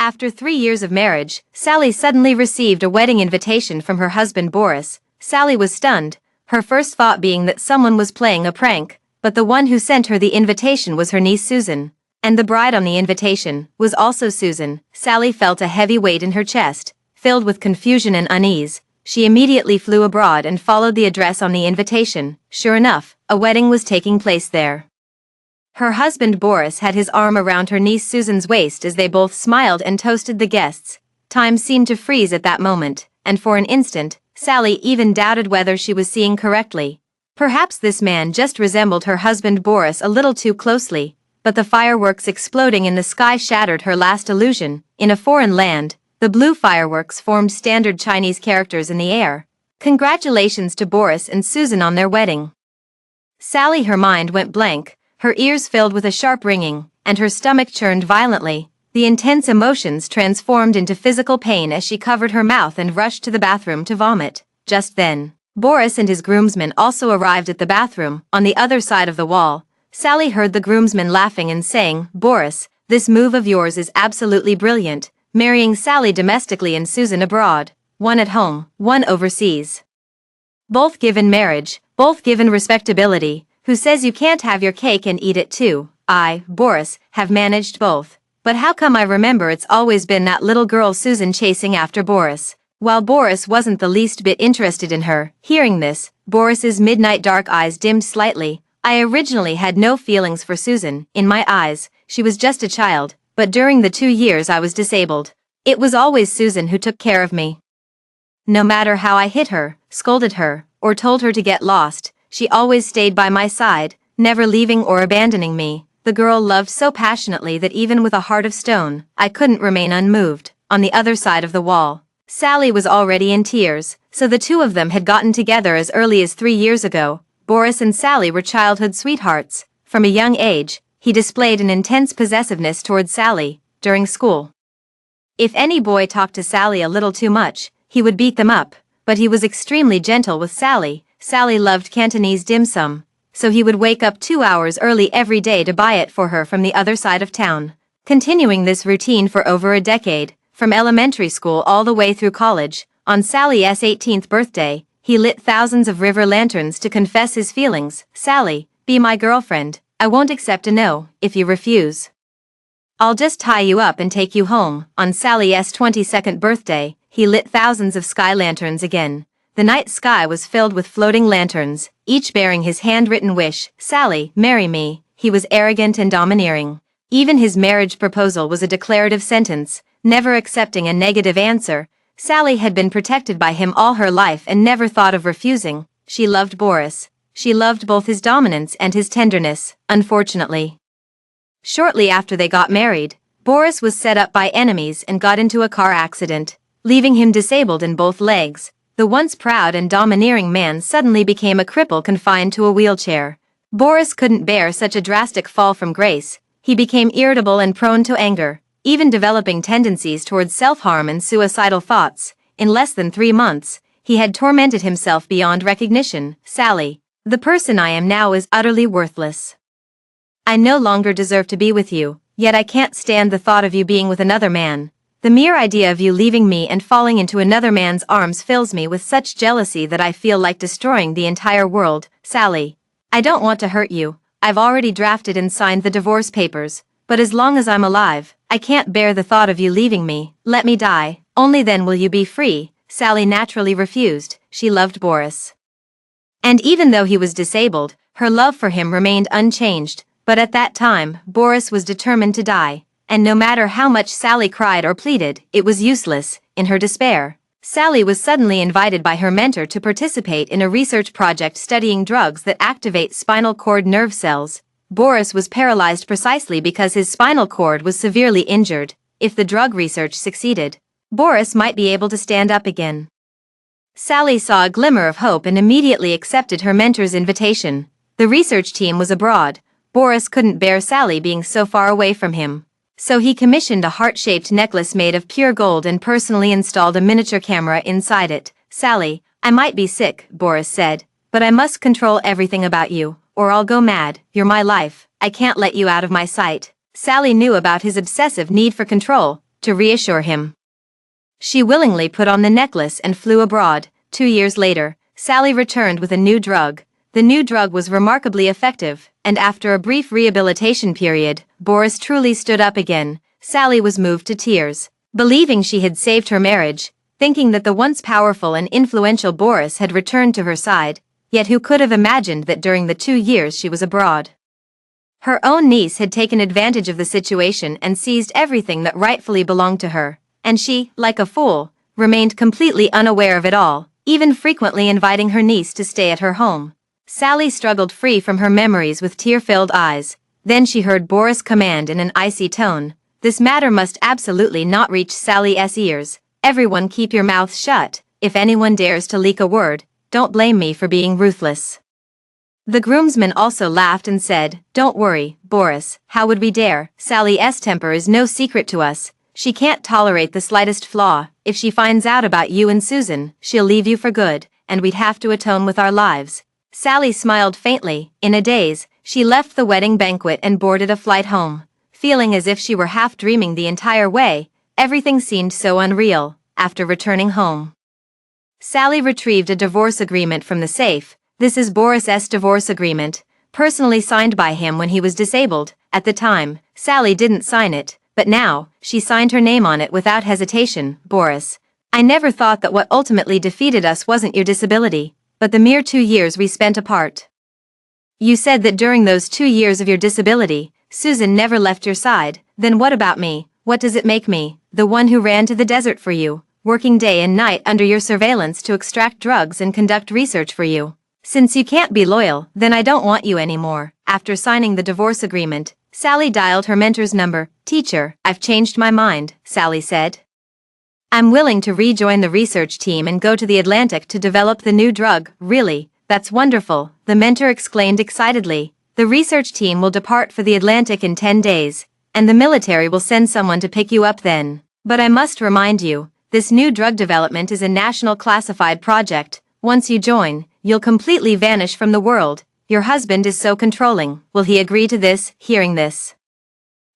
After 3 years of marriage, Sally suddenly received a wedding invitation from her husband Boris. Sally was stunned, her first thought being that someone was playing a prank, but the one who sent her the invitation was her niece Susan. And the bride on the invitation was also Susan. Sally felt a heavy weight in her chest, filled with confusion and unease. She immediately flew abroad and followed the address on the invitation. Sure enough, a wedding was taking place there. Her husband Boris had his arm around her niece Susan's waist as they both smiled and toasted the guests. Time seemed to freeze at that moment, and for an instant, Sally even doubted whether she was seeing correctly. Perhaps this man just resembled her husband Boris a little too closely, but the fireworks exploding in the sky shattered her last illusion. In a foreign land, the blue fireworks formed standard Chinese characters in the air. Congratulations to Boris and Susan on their wedding. Sally, her mind went blank. Her ears filled with a sharp ringing, and her stomach churned violently. The intense emotions transformed into physical pain as she covered her mouth and rushed to the bathroom to vomit. Just then, Boris and his groomsmen also arrived at the bathroom. On the other side of the wall, Sally heard the groomsmen laughing and saying, "Boris, this move of yours is absolutely brilliant, marrying Sally domestically and Susan abroad, one at home, one overseas. Both given marriage, both given respectability. Who says you can't have your cake and eat it too? I, Boris, have managed both. But how come I remember it's always been that little girl Susan chasing after Boris?" While Boris wasn't the least bit interested in her. Hearing this, Boris's midnight dark eyes dimmed slightly. "I originally had no feelings for Susan. In my eyes, she was just a child, but during the 2 years I was disabled, it was always Susan who took care of me. No matter how I hit her, scolded her, or told her to get lost, she always stayed by my side, never leaving or abandoning me. The girl loved so passionately that even with a heart of stone, I couldn't remain unmoved." On the other side of the wall, Sally was already in tears. So the two of them had gotten together as early as 3 years ago. Boris and Sally were childhood sweethearts. From a young age, he displayed an intense possessiveness towards Sally. During school, if any boy talked to Sally a little too much, he would beat them up, but he was extremely gentle with Sally. Sally loved Cantonese dim sum, so he would wake up 2 hours early every day to buy it for her from the other side of town. Continuing this routine for over a decade, from elementary school all the way through college, on Sally's 18th birthday, he lit thousands of river lanterns to confess his feelings. "Sally, be my girlfriend. I won't accept a no. If you refuse, I'll just tie you up and take you home." On Sally's 22nd birthday, he lit thousands of sky lanterns again. The night sky was filled with floating lanterns, each bearing his handwritten wish, "Sally, marry me." He was arrogant and domineering. Even his marriage proposal was a declarative sentence, never accepting a negative answer. Sally had been protected by him all her life and never thought of refusing. She loved Boris. She loved both his dominance and his tenderness. Unfortunately, shortly after they got married, Boris was set up by enemies and got into a car accident, leaving him disabled in both legs. The once proud and domineering man suddenly became a cripple confined to a wheelchair. Boris couldn't bear such a drastic fall from grace. He became irritable and prone to anger, even developing tendencies towards self-harm and suicidal thoughts. In less than 3 months, he had tormented himself beyond recognition. "Sally, the person I am now is utterly worthless. I no longer deserve to be with you, yet I can't stand the thought of you being with another man. The mere idea of you leaving me and falling into another man's arms fills me with such jealousy that I feel like destroying the entire world. Sally, I don't want to hurt you. I've already drafted and signed the divorce papers, but as long as I'm alive, I can't bear the thought of you leaving me. Let me die, only then will you be free." Sally naturally refused. She loved Boris, and even though he was disabled, her love for him remained unchanged. But at that time, Boris was determined to die, and no matter how much Sally cried or pleaded, it was useless. In her despair, Sally was suddenly invited by her mentor to participate in a research project studying drugs that activate spinal cord nerve cells. Boris was paralyzed precisely because his spinal cord was severely injured. If the drug research succeeded, Boris might be able to stand up again. Sally saw a glimmer of hope and immediately accepted her mentor's invitation. The research team was abroad. Boris couldn't bear Sally being so far away from him, so he commissioned a heart-shaped necklace made of pure gold and personally installed a miniature camera inside it. "Sally, I might be sick," Boris said, "but I must control everything about you, or I'll go mad. You're my life. I can't let you out of my sight." Sally knew about his obsessive need for control, to reassure him. She willingly put on the necklace and flew abroad. 2 years later, Sally returned with a new drug. The new drug was remarkably effective, and after a brief rehabilitation period, Boris truly stood up again. Sally was moved to tears, believing she had saved her marriage, thinking that the once powerful and influential Boris had returned to her side, yet who could have imagined that during the 2 years she was abroad? Her own niece had taken advantage of the situation and seized everything that rightfully belonged to her, and she, like a fool, remained completely unaware of it all, even frequently inviting her niece to stay at her home. Sally struggled free from her memories with tear-filled eyes. Then she heard Boris command in an icy tone, "This matter must absolutely not reach Sally's ears. Everyone keep your mouths shut. If anyone dares to leak a word, don't blame me for being ruthless." The groomsmen also laughed and said, "Don't worry, Boris, how would we dare? Sally's temper is no secret to us. She can't tolerate the slightest flaw. If she finds out about you and Susan, she'll leave you for good, and we'd have to atone with our lives." Sally smiled faintly. In a daze, she left the wedding banquet and boarded a flight home. Feeling as if she were half dreaming the entire way, everything seemed so unreal. After returning home, Sally retrieved a divorce agreement from the safe. This is Boris's divorce agreement, personally signed by him when he was disabled. At the time, Sally didn't sign it, but now, she signed her name on it without hesitation. "Boris, I never thought that what ultimately defeated us wasn't your disability, but the mere 2 years we spent apart. You said that during those 2 years of your disability, Susan never left your side. Then what about me? What does it make me? The one who ran to the desert for you, working day and night under your surveillance to extract drugs and conduct research for you. Since you can't be loyal, then I don't want you anymore." After signing the divorce agreement, Sally dialed her mentor's number. "Teacher, I've changed my mind," Sally said. "I'm willing to rejoin the research team and go to the Atlantic to develop the new drug." "Really? That's wonderful," the mentor exclaimed excitedly. "The research team will depart for the Atlantic in 10 days, and the military will send someone to pick you up then. But I must remind you, this new drug development is a national classified project. Once you join, you'll completely vanish from the world. Your husband is so controlling. Will he agree to this?" Hearing this,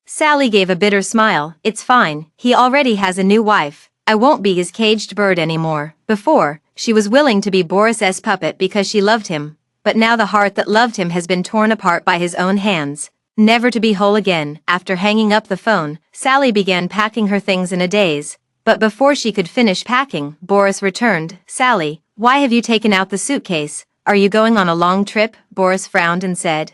Sally gave a bitter smile. "It's fine, he already has a new wife. I won't be his caged bird anymore." Before, she was willing to be Boris's puppet because she loved him, but now the heart that loved him has been torn apart by his own hands, never to be whole again. After hanging up the phone, Sally began packing her things in a daze, but before she could finish packing, Boris returned. "Sally, why have you taken out the suitcase? Are you going on a long trip?" Boris frowned and said,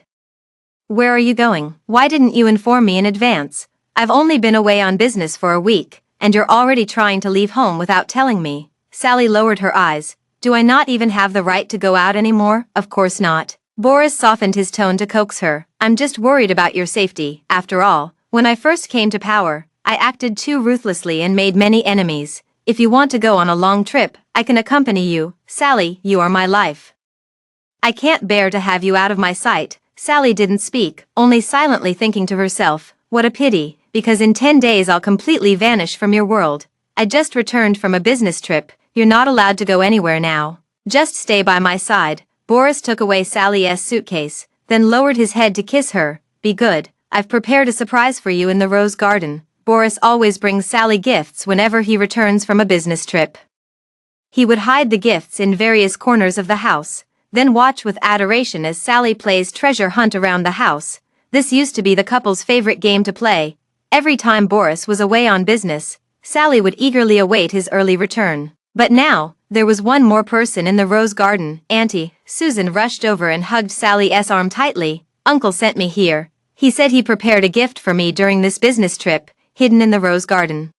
"Where are you going? Why didn't you inform me in advance? I've only been away on business for a week, and you're already trying to leave home without telling me." Sally lowered her eyes. "Do I not even have the right to go out anymore?" "Of course not." Boris softened his tone to coax her. "I'm just worried about your safety. After all, when I first came to power, I acted too ruthlessly and made many enemies. If you want to go on a long trip, I can accompany you. Sally, you are my life. I can't bear to have you out of my sight." Sally didn't speak, only silently thinking to herself, "What a pity, because in 10 days I'll completely vanish from your world. I just returned from a business trip. You're not allowed to go anywhere now. Just stay by my side." Boris took away Sally's suitcase, then lowered his head to kiss her. "Be good, I've prepared a surprise for you in the rose garden." Boris always brings Sally gifts whenever he returns from a business trip. He would hide the gifts in various corners of the house, then watch with adoration as Sally plays treasure hunt around the house. This used to be the couple's favorite game to play. Every time Boris was away on business, Sally would eagerly await his early return. But now, there was one more person in the rose garden. "Auntie." Susan rushed over and hugged Sally's arm tightly. "Uncle sent me here. He said he prepared a gift for me during this business trip, hidden in the rose garden."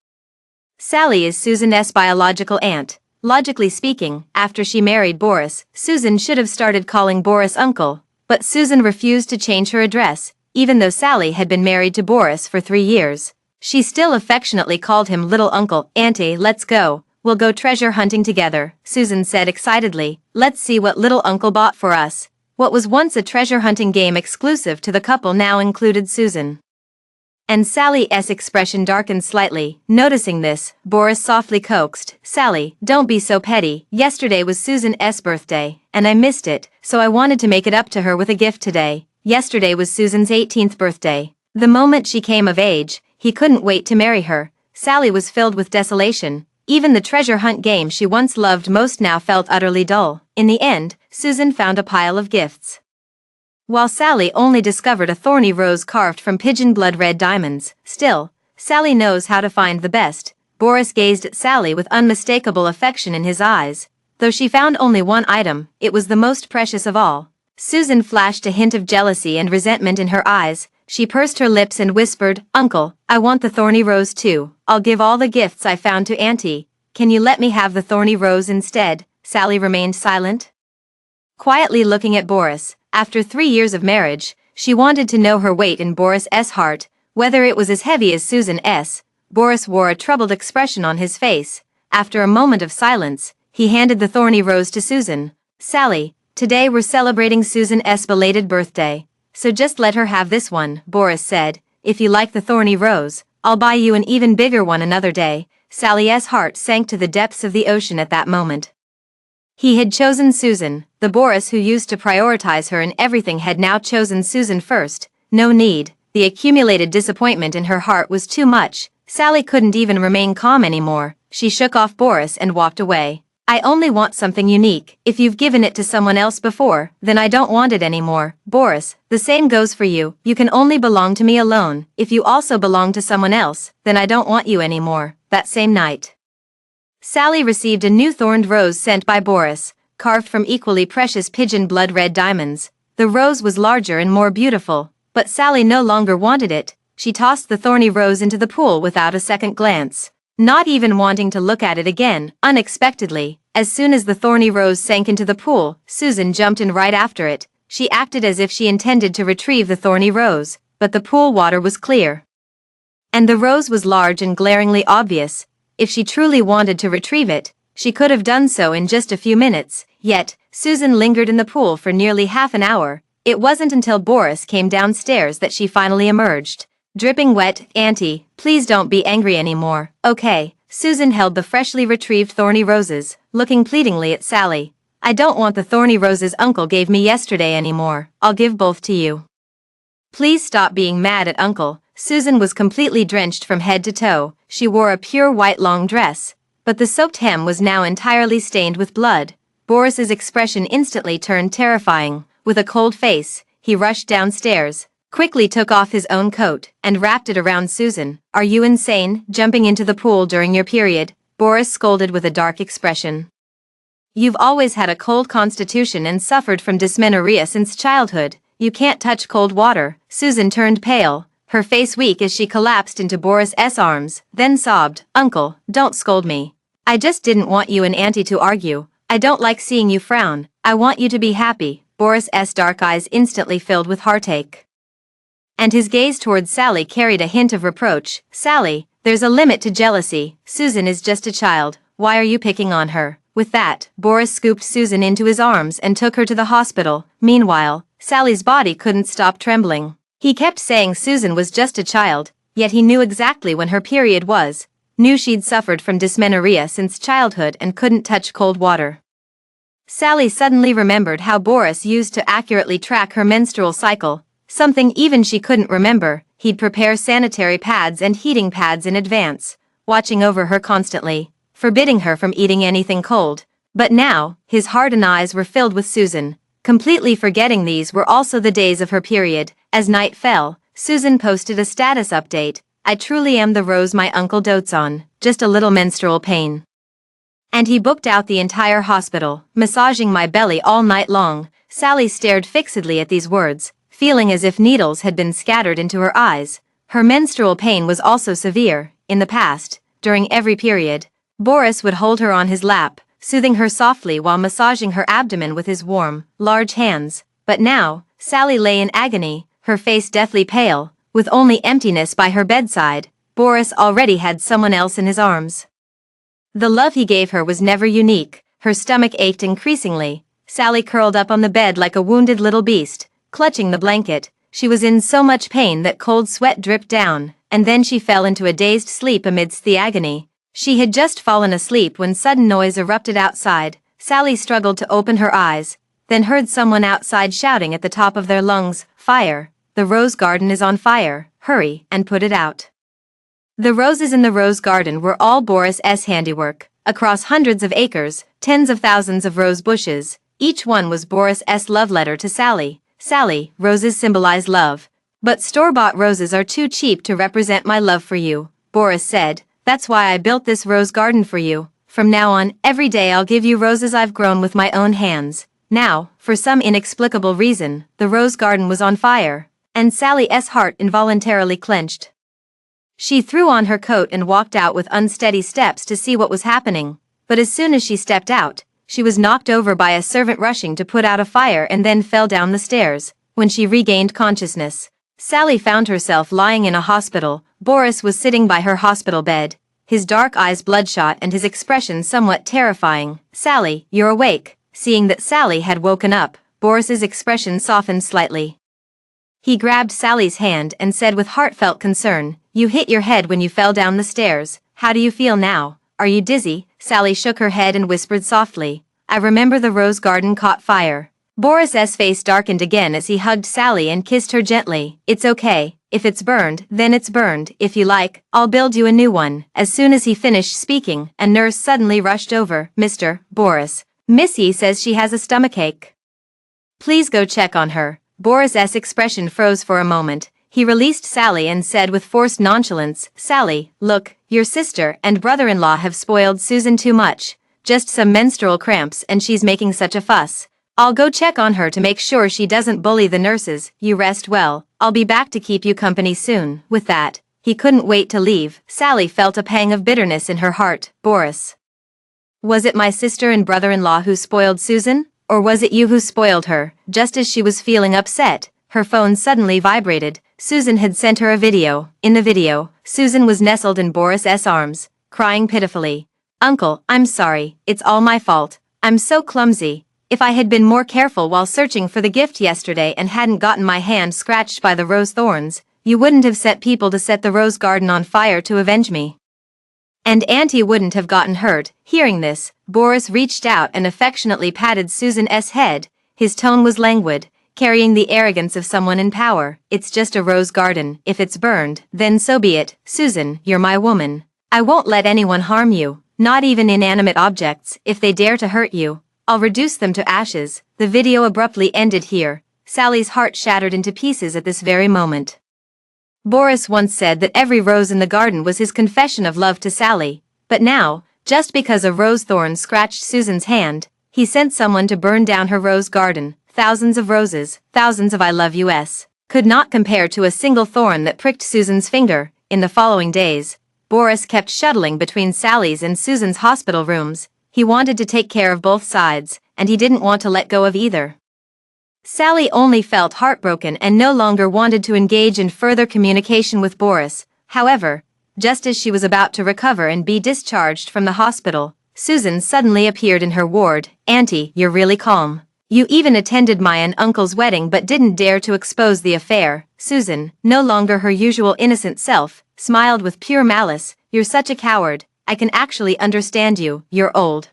Sally is Susan's biological aunt. Logically speaking, after she married Boris, Susan should have started calling Boris uncle, but Susan refused to change her address, even though Sally had been married to Boris for 3 years. She still affectionately called him little uncle. "Auntie, let's go. We'll go treasure hunting together," Susan said excitedly. "Let's see what little uncle bought for us." What was once a treasure hunting game exclusive to the couple now included Susan. And Sally's expression darkened slightly. Noticing this, Boris softly coaxed, "Sally, don't be so petty. Yesterday was Susan's birthday, and I missed it, so I wanted to make it up to her with a gift today. Yesterday was Susan's 18th birthday. The moment she came of age, he couldn't wait to marry her." Sally was filled with desolation. Even the treasure hunt game she once loved most now felt utterly dull. In the end, Susan found a pile of gifts, while Sally only discovered a thorny rose carved from pigeon blood red diamonds. Still, Sally knows how to find the best. Boris gazed at Sally with unmistakable affection in his eyes. Though she found only one item, it was the most precious of all. Susan flashed a hint of jealousy and resentment in her eyes. She pursed her lips and whispered, "Uncle, I want the thorny rose too. I'll give all the gifts I found to Auntie. Can you let me have the thorny rose instead?" Sally remained silent, quietly looking at Boris. After 3 years of marriage, she wanted to know her weight in Boris's heart, whether it was as heavy as Susan's. Boris wore a troubled expression on his face. After a moment of silence, he handed the thorny rose to Susan. "Sally, today we're celebrating Susan's belated birthday, so just let her have this one," Boris said. "If you like the thorny rose, I'll buy you an even bigger one another day." Sally's heart sank to the depths of the ocean at that moment. He had chosen Susan. The Boris who used to prioritize her in everything had now chosen Susan first. No need. The accumulated disappointment in her heart was too much. Sally couldn't even remain calm anymore. She shook off Boris and walked away. "I only want something unique. If you've given it to someone else before, then I don't want it anymore." "Boris, the same goes for you. You can only belong to me alone. If you also belong to someone else, then I don't want you anymore." That same night, Sally received a new thorned rose sent by Boris, carved from equally precious pigeon blood red diamonds. The rose was larger and more beautiful, but Sally no longer wanted it. She tossed the thorny rose into the pool without a second glance, not even wanting to look at it again. Unexpectedly, as soon as the thorny rose sank into the pool, Susan jumped in right after it. She acted as if she intended to retrieve the thorny rose, but the pool water was clear, and the rose was large and glaringly obvious. If she truly wanted to retrieve it, she could have done so in just a few minutes. Yet, Susan lingered in the pool for nearly half an hour. It wasn't until Boris came downstairs that she finally emerged, dripping wet. "Auntie, please don't be angry anymore, okay?" Susan held the freshly retrieved thorny roses, looking pleadingly at Sally. "I don't want the thorny roses Uncle gave me yesterday anymore. I'll give both to you. Please stop being mad at Uncle." Susan was completely drenched from head to toe. She wore a pure white long dress, but the soaked hem was now entirely stained with blood. Boris's expression instantly turned terrifying. With a cold face, he rushed downstairs, quickly took off his own coat, and wrapped it around Susan. "Are you insane, jumping into the pool during your period?" Boris scolded with a dark expression. "You've always had a cold constitution and suffered from dysmenorrhea since childhood. You can't touch cold water." Susan turned pale, her face weak as she collapsed into Boris's arms, then sobbed, "Uncle, don't scold me. I just didn't want you and Auntie to argue. I don't like seeing you frown. I want you to be happy." Boris's dark eyes instantly filled with heartache, and his gaze towards Sally carried a hint of reproach. "Sally, there's a limit to jealousy. Susan is just a child. Why are you picking on her?" With that, Boris scooped Susan into his arms and took her to the hospital. Meanwhile, Sally's body couldn't stop trembling. He kept saying Susan was just a child, yet he knew exactly when her period was, knew she'd suffered from dysmenorrhea since childhood and couldn't touch cold water. Sally suddenly remembered how Boris used to accurately track her menstrual cycle, something even she couldn't remember. He'd prepare sanitary pads and heating pads in advance, watching over her constantly, forbidding her from eating anything cold. But now, his heart and eyes were filled with Susan, completely forgetting these were also the days of her period. As night fell, Susan posted a status update. "I truly am the rose my uncle dotes on, just a little menstrual pain. And he booked out the entire hospital, massaging my belly all night long." Sally stared fixedly at these words, feeling as if needles had been scattered into her eyes. Her menstrual pain was also severe. In the past, during every period, Boris would hold her on his lap, soothing her softly while massaging her abdomen with his warm, large hands. But now, Sally lay in agony, her face deathly pale, with only emptiness by her bedside. Boris already had someone else in his arms. The love he gave her was never unique. Her stomach ached increasingly. Sally curled up on the bed like a wounded little beast, clutching the blanket. She was in so much pain that cold sweat dripped down, and then she fell into a dazed sleep amidst the agony. She had just fallen asleep when sudden noise erupted outside. Sally struggled to open her eyes, then heard someone outside shouting at the top of their lungs, "Fire! The rose garden is on fire! Hurry and put it out." The roses in the rose garden were all Boris's handiwork. Across hundreds of acres, tens of thousands of rose bushes, each one was Boris's love letter to Sally. Sally, roses symbolize love. But store-bought roses are too cheap to represent my love for you, Boris said. That's why I built this rose garden for you. From now on, every day I'll give you roses I've grown with my own hands. Now, for some inexplicable reason, the rose garden was on fire, and Sally's heart involuntarily clenched. She threw on her coat and walked out with unsteady steps to see what was happening, but as soon as she stepped out, she was knocked over by a servant rushing to put out a fire and then fell down the stairs. When she regained consciousness, Sally found herself lying in a hospital. Boris was sitting by her hospital bed, his dark eyes bloodshot and his expression somewhat terrifying. "Sally, you're awake." Seeing that Sally had woken up, Boris's expression softened slightly. He grabbed Sally's hand and said with heartfelt concern, "You hit your head when you fell down the stairs. How do you feel now? Are you dizzy?" Sally shook her head and whispered softly, "I remember the rose garden caught fire." Boris's face darkened again as he hugged Sally and kissed her gently. "It's okay. If it's burned, then it's burned. If you like, I'll build you a new one." As soon as he finished speaking, a nurse suddenly rushed over. "Mr. Boris, Missy says she has a stomachache. Please go check on her." Boris's expression froze for a moment. He released Sally and said with forced nonchalance, "Sally, look, your sister and brother-in-law have spoiled Susan too much. Just some menstrual cramps and she's making such a fuss. I'll go check on her to make sure she doesn't bully the nurses. You rest well. I'll be back to keep you company soon." With that, he couldn't wait to leave. Sally felt a pang of bitterness in her heart. "Boris, was it my sister and brother-in-law who spoiled Susan? Or was it you who spoiled her?" Just as she was feeling upset, her phone suddenly vibrated. Susan had sent her a video. In the video, Susan was nestled in Boris's arms, crying pitifully. "Uncle, I'm sorry. It's all my fault. I'm so clumsy. If I had been more careful while searching for the gift yesterday and hadn't gotten my hand scratched by the rose thorns, you wouldn't have sent people to set the rose garden on fire to avenge me. And Auntie wouldn't have gotten hurt." Hearing this, Boris reached out and affectionately patted Susan's head. His tone was languid, carrying the arrogance of someone in power. "It's just a rose garden. If it's burned, then so be it. Susan, you're my woman. I won't let anyone harm you, not even inanimate objects. If they dare to hurt you, I'll reduce them to ashes." The video abruptly ended here. Sally's heart shattered into pieces at this very moment. Boris once said that every rose in the garden was his confession of love to Sally, but now, just because a rose thorn scratched Susan's hand, he sent someone to burn down her rose garden. Thousands of roses, thousands of I love yous, could not compare to a single thorn that pricked Susan's finger. In the following days, Boris kept shuttling between Sally's and Susan's hospital rooms. He wanted to take care of both sides, and he didn't want to let go of either. Sally only felt heartbroken and no longer wanted to engage in further communication with Boris. However, just as she was about to recover and be discharged from the hospital, Susan suddenly appeared in her ward. "Auntie, you're really calm. You even attended my and uncle's wedding but didn't dare to expose the affair." Susan, no longer her usual innocent self, smiled with pure malice. "You're such a coward. I can actually understand you. You're old.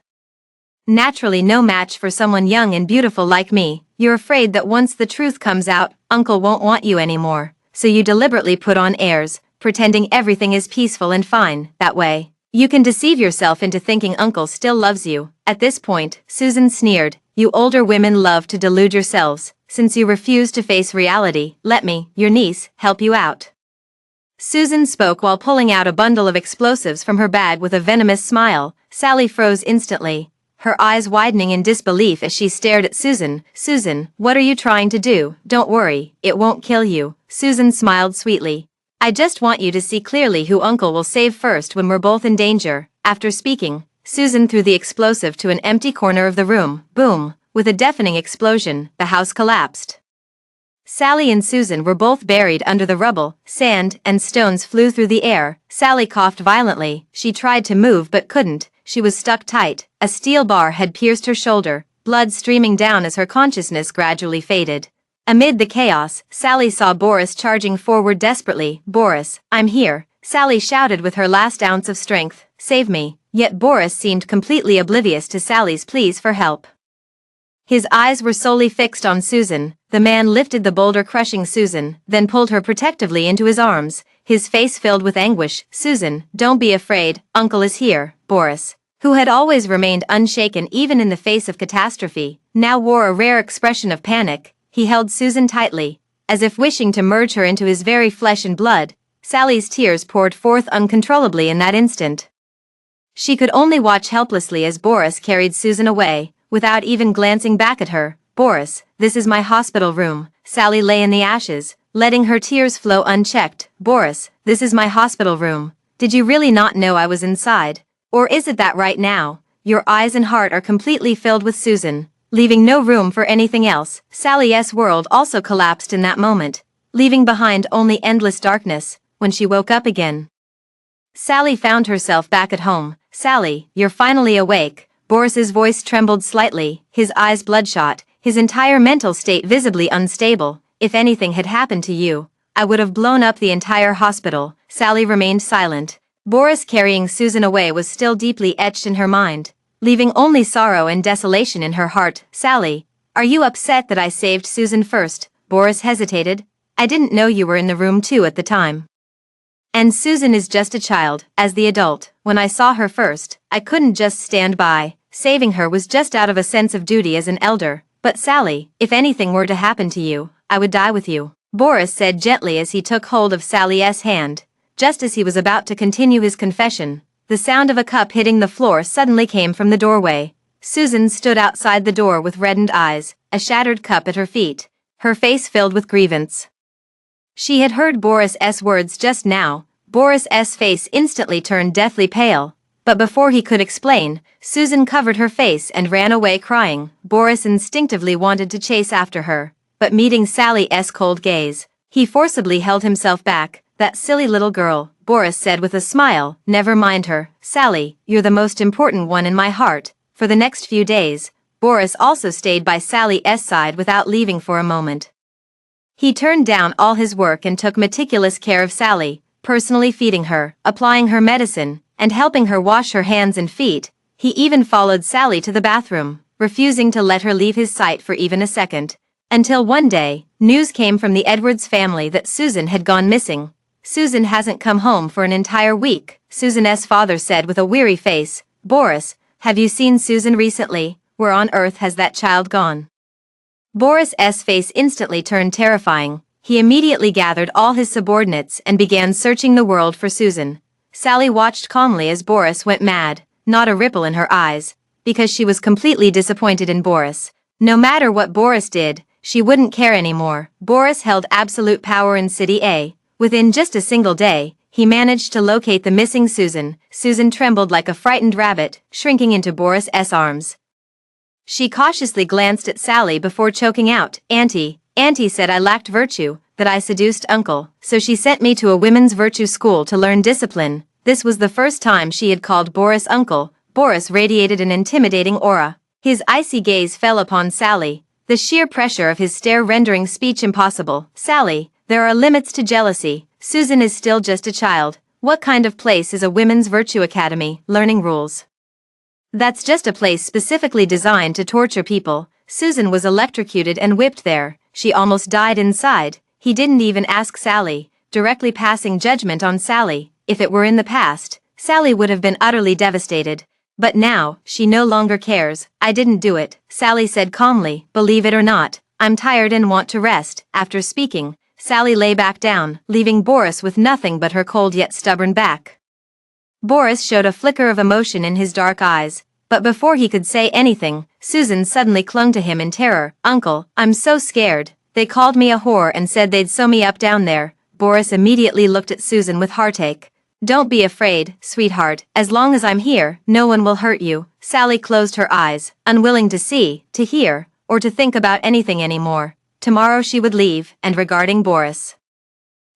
Naturally no match for someone young and beautiful like me. You're afraid that once the truth comes out, Uncle won't want you anymore. So you deliberately put on airs, pretending everything is peaceful and fine. That way, you can deceive yourself into thinking Uncle still loves you." At this point, Susan sneered. "You older women love to delude yourselves. Since you refuse to face reality, let me, your niece, help you out." Susan spoke while pulling out a bundle of explosives from her bag with a venomous smile. Sally froze instantly, her eyes widening in disbelief as she stared at Susan. "Susan, what are you trying to do?" "Don't worry, it won't kill you." Susan smiled sweetly. "I just want you to see clearly who Uncle will save first when we're both in danger." After speaking, Susan threw the explosive to an empty corner of the room. Boom! With a deafening explosion, the house collapsed. Sally and Susan were both buried under the rubble. Sand and stones flew through the air. Sally coughed violently. She tried to move but couldn't. She was stuck tight. A steel bar had pierced her shoulder, blood streaming down as her consciousness gradually faded. Amid the chaos, Sally saw Boris charging forward desperately. "Boris, I'm here," Sally shouted with her last ounce of strength. "Save me." Yet Boris seemed completely oblivious to Sally's pleas for help. His eyes were solely fixed on Susan. The man lifted the boulder crushing Susan, then pulled her protectively into his arms. his face filled with anguish. "Susan, don't be afraid, Uncle is here." Boris, who had always remained unshaken even in the face of catastrophe, now wore a rare expression of panic. He held Susan tightly, as if wishing to merge her into his very flesh and blood. Sally's tears poured forth uncontrollably in that instant. She could only watch helplessly as Boris carried Susan away, without even glancing back at her. "Boris, this is my hospital room." Sally lay in the ashes, letting her tears flow unchecked. "Boris, this is my hospital room. Did you really not know I was inside? Or is it that right now, your eyes and heart are completely filled with Susan, leaving no room for anything else?" Sally's world also collapsed in that moment, leaving behind only endless darkness. When she woke up again, Sally found herself back at home. "Sally, you're finally awake." Boris's voice trembled slightly, his eyes bloodshot, his entire mental state visibly unstable. "If anything had happened to you, I would have blown up the entire hospital." Sally remained silent. Boris carrying Susan away was still deeply etched in her mind, leaving only sorrow and desolation in her heart. "Sally, are you upset that I saved Susan first?" Boris hesitated. "I didn't know you were in the room too at the time. And Susan is just a child, as the adult. When I saw her first, I couldn't just stand by. Saving her was just out of a sense of duty as an elder. But Sally, if anything were to happen to you, I would die with you," Boris said gently as he took hold of Sally's hand. Just as he was about to continue his confession, the sound of a cup hitting the floor suddenly came from the doorway. Susan stood outside the door with reddened eyes, a shattered cup at her feet, her face filled with grievance. She had heard Boris's words just now. Boris's face instantly turned deathly pale, but before he could explain, Susan covered her face and ran away crying. Boris instinctively wanted to chase after her, but meeting Sally's cold gaze, he forcibly held himself back. "That silly little girl," Boris said with a smile. "Never mind her. Sally, you're the most important one in my heart." For the next few days, Boris also stayed by Sally's side without leaving for a moment. He turned down all his work and took meticulous care of Sally, personally feeding her, applying her medicine, and helping her wash her hands and feet. He even followed Sally to the bathroom, refusing to let her leave his sight for even a second. Until one day, news came from the Edwards family that Susan had gone missing. "Susan hasn't come home for an entire week," Susan's father said with a weary face. "Boris, have you seen Susan recently? Where on earth has that child gone?" Boris's face instantly turned terrifying. He immediately gathered all his subordinates and began searching the world for Susan. Sally watched calmly as Boris went mad, not a ripple in her eyes, because she was completely disappointed in Boris. No matter what Boris did, she wouldn't care anymore. Boris held absolute power in City A. Within just a single day, he managed to locate the missing Susan. Susan trembled like a frightened rabbit, shrinking into Boris's arms. She cautiously glanced at Sally before choking out, Auntie said I lacked virtue, that I seduced Uncle, so she sent me to a women's virtue school to learn discipline." This was the first time she had called Boris Uncle. Boris radiated an intimidating aura. His icy gaze fell upon Sally, the sheer pressure of his stare rendering speech impossible. "Sally, there are limits to jealousy. Susan is still just a child. What kind of place is a women's virtue academy, learning rules? That's just a place specifically designed to torture people." Susan was electrocuted and whipped there. She almost died inside. He didn't even ask Sally, directly passing judgment on Sally. If it were in the past, Sally would have been utterly devastated. But now, she no longer cares. "I didn't do it," Sally said calmly. "Believe it or not, I'm tired and want to rest." After speaking, Sally lay back down, leaving Boris with nothing but her cold yet stubborn back. Boris showed a flicker of emotion in his dark eyes, but before he could say anything, Susan suddenly clung to him in terror. "Uncle, I'm so scared. They called me a whore and said they'd sew me up down there." Boris immediately looked at Susan with heartache. "Don't be afraid, sweetheart. As long as I'm here, no one will hurt you." Sally closed her eyes, unwilling to see, to hear, or to think about anything anymore. Tomorrow she would leave, and regarding Boris,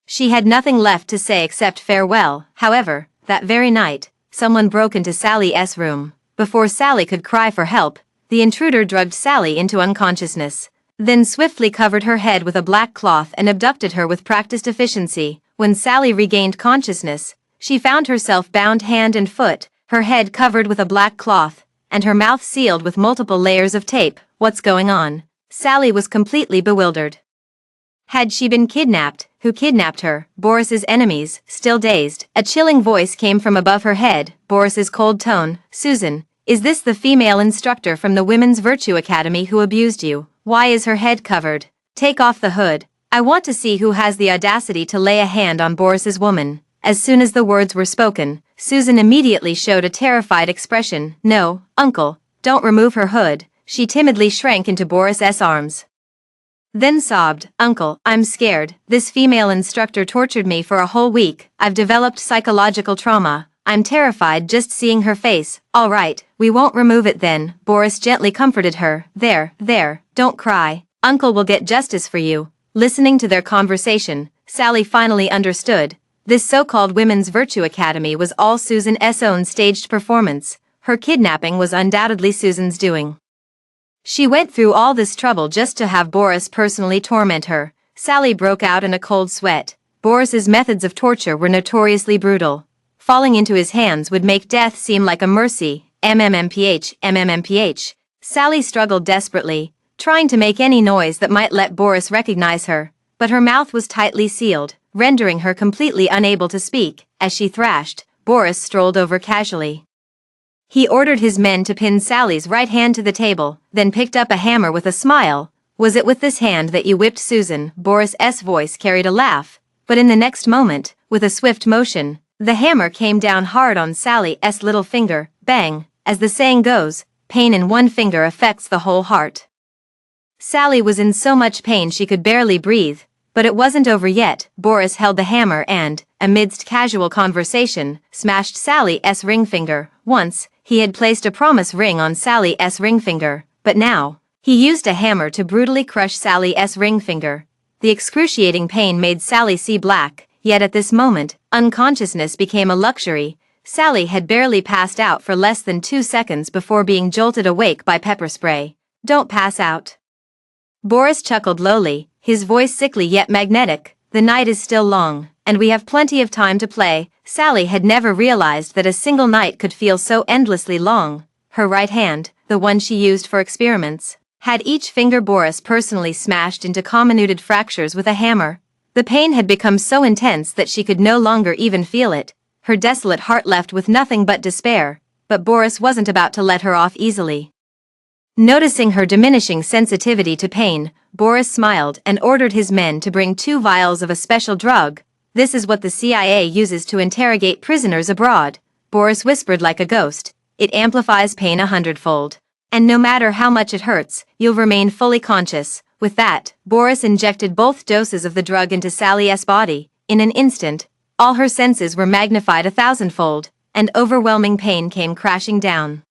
she had nothing left to say except farewell. However, that very night, someone broke into Sally's room. Before Sally could cry for help, the intruder drugged Sally into unconsciousness, then swiftly covered her head with a black cloth and abducted her with practiced efficiency. When Sally regained consciousness, she found herself bound hand and foot, her head covered with a black cloth, and her mouth sealed with multiple layers of tape. "What's going on?" Sally was completely bewildered. Had she been kidnapped? Who kidnapped her? Boris's enemies, still dazed. A chilling voice came from above her head, Boris's cold tone. Susan, is this the female instructor from the Women's Virtue Academy who abused you? Why is her head covered? Take off the hood. I want to see who has the audacity to lay a hand on Boris's woman. As soon as the words were spoken, Susan immediately showed a terrified expression. No, uncle, don't remove her hood. She timidly shrank into Boris's arms. Then sobbed, Uncle, I'm scared. This female instructor tortured me for a whole week. I've developed psychological trauma. I'm terrified just seeing her face. All right, we won't remove it then. Boris gently comforted her. There, don't cry. Uncle will get justice for you. Listening to their conversation, Sally finally understood. This so-called Women's Virtue Academy was all Susan's own staged performance. Her kidnapping was undoubtedly Susan's doing. She went through all this trouble just to have Boris personally torment her. Sally broke out in a cold sweat. Boris's methods of torture were notoriously brutal. Falling into his hands would make death seem like a mercy. MMMPH. Sally struggled desperately, trying to make any noise that might let Boris recognize her, but her mouth was tightly sealed, rendering her completely unable to speak. As she thrashed, Boris strolled over casually. He ordered his men to pin Sally's right hand to the table, then picked up a hammer with a smile. Was it with this hand that you whipped Susan? Boris's voice carried a laugh, but in the next moment, with a swift motion, the hammer came down hard on Sally's little finger. Bang! As the saying goes, pain in one finger affects the whole heart. Sally was in so much pain she could barely breathe, but it wasn't over yet. Boris held the hammer and, amidst casual conversation, smashed Sally's ring finger. Once, he had placed a promise ring on Sally's ring finger, but now, he used a hammer to brutally crush Sally's ring finger. The excruciating pain made Sally see black, yet at this moment, unconsciousness became a luxury. Sally had barely passed out for less than 2 seconds before being jolted awake by pepper spray. Don't pass out. Boris chuckled lowly, his voice sickly yet magnetic. The night is still long, and we have plenty of time to play. Sally had never realized that a single night could feel so endlessly long. Her right hand, the one she used for experiments, had each finger Boris personally smashed into comminuted fractures with a hammer. The pain had become so intense that she could no longer even feel it, her desolate heart left with nothing but despair. But Boris wasn't about to let her off easily. Noticing her diminishing sensitivity to pain, Boris smiled and ordered his men to bring 2 vials of a special drug. This is what the CIA uses to interrogate prisoners abroad. Boris whispered like a ghost. It amplifies pain 100-fold. And no matter how much it hurts, you'll remain fully conscious. With that, Boris injected both doses of the drug into Sally's body. In an instant, all her senses were magnified 1,000-fold, and overwhelming pain came crashing down.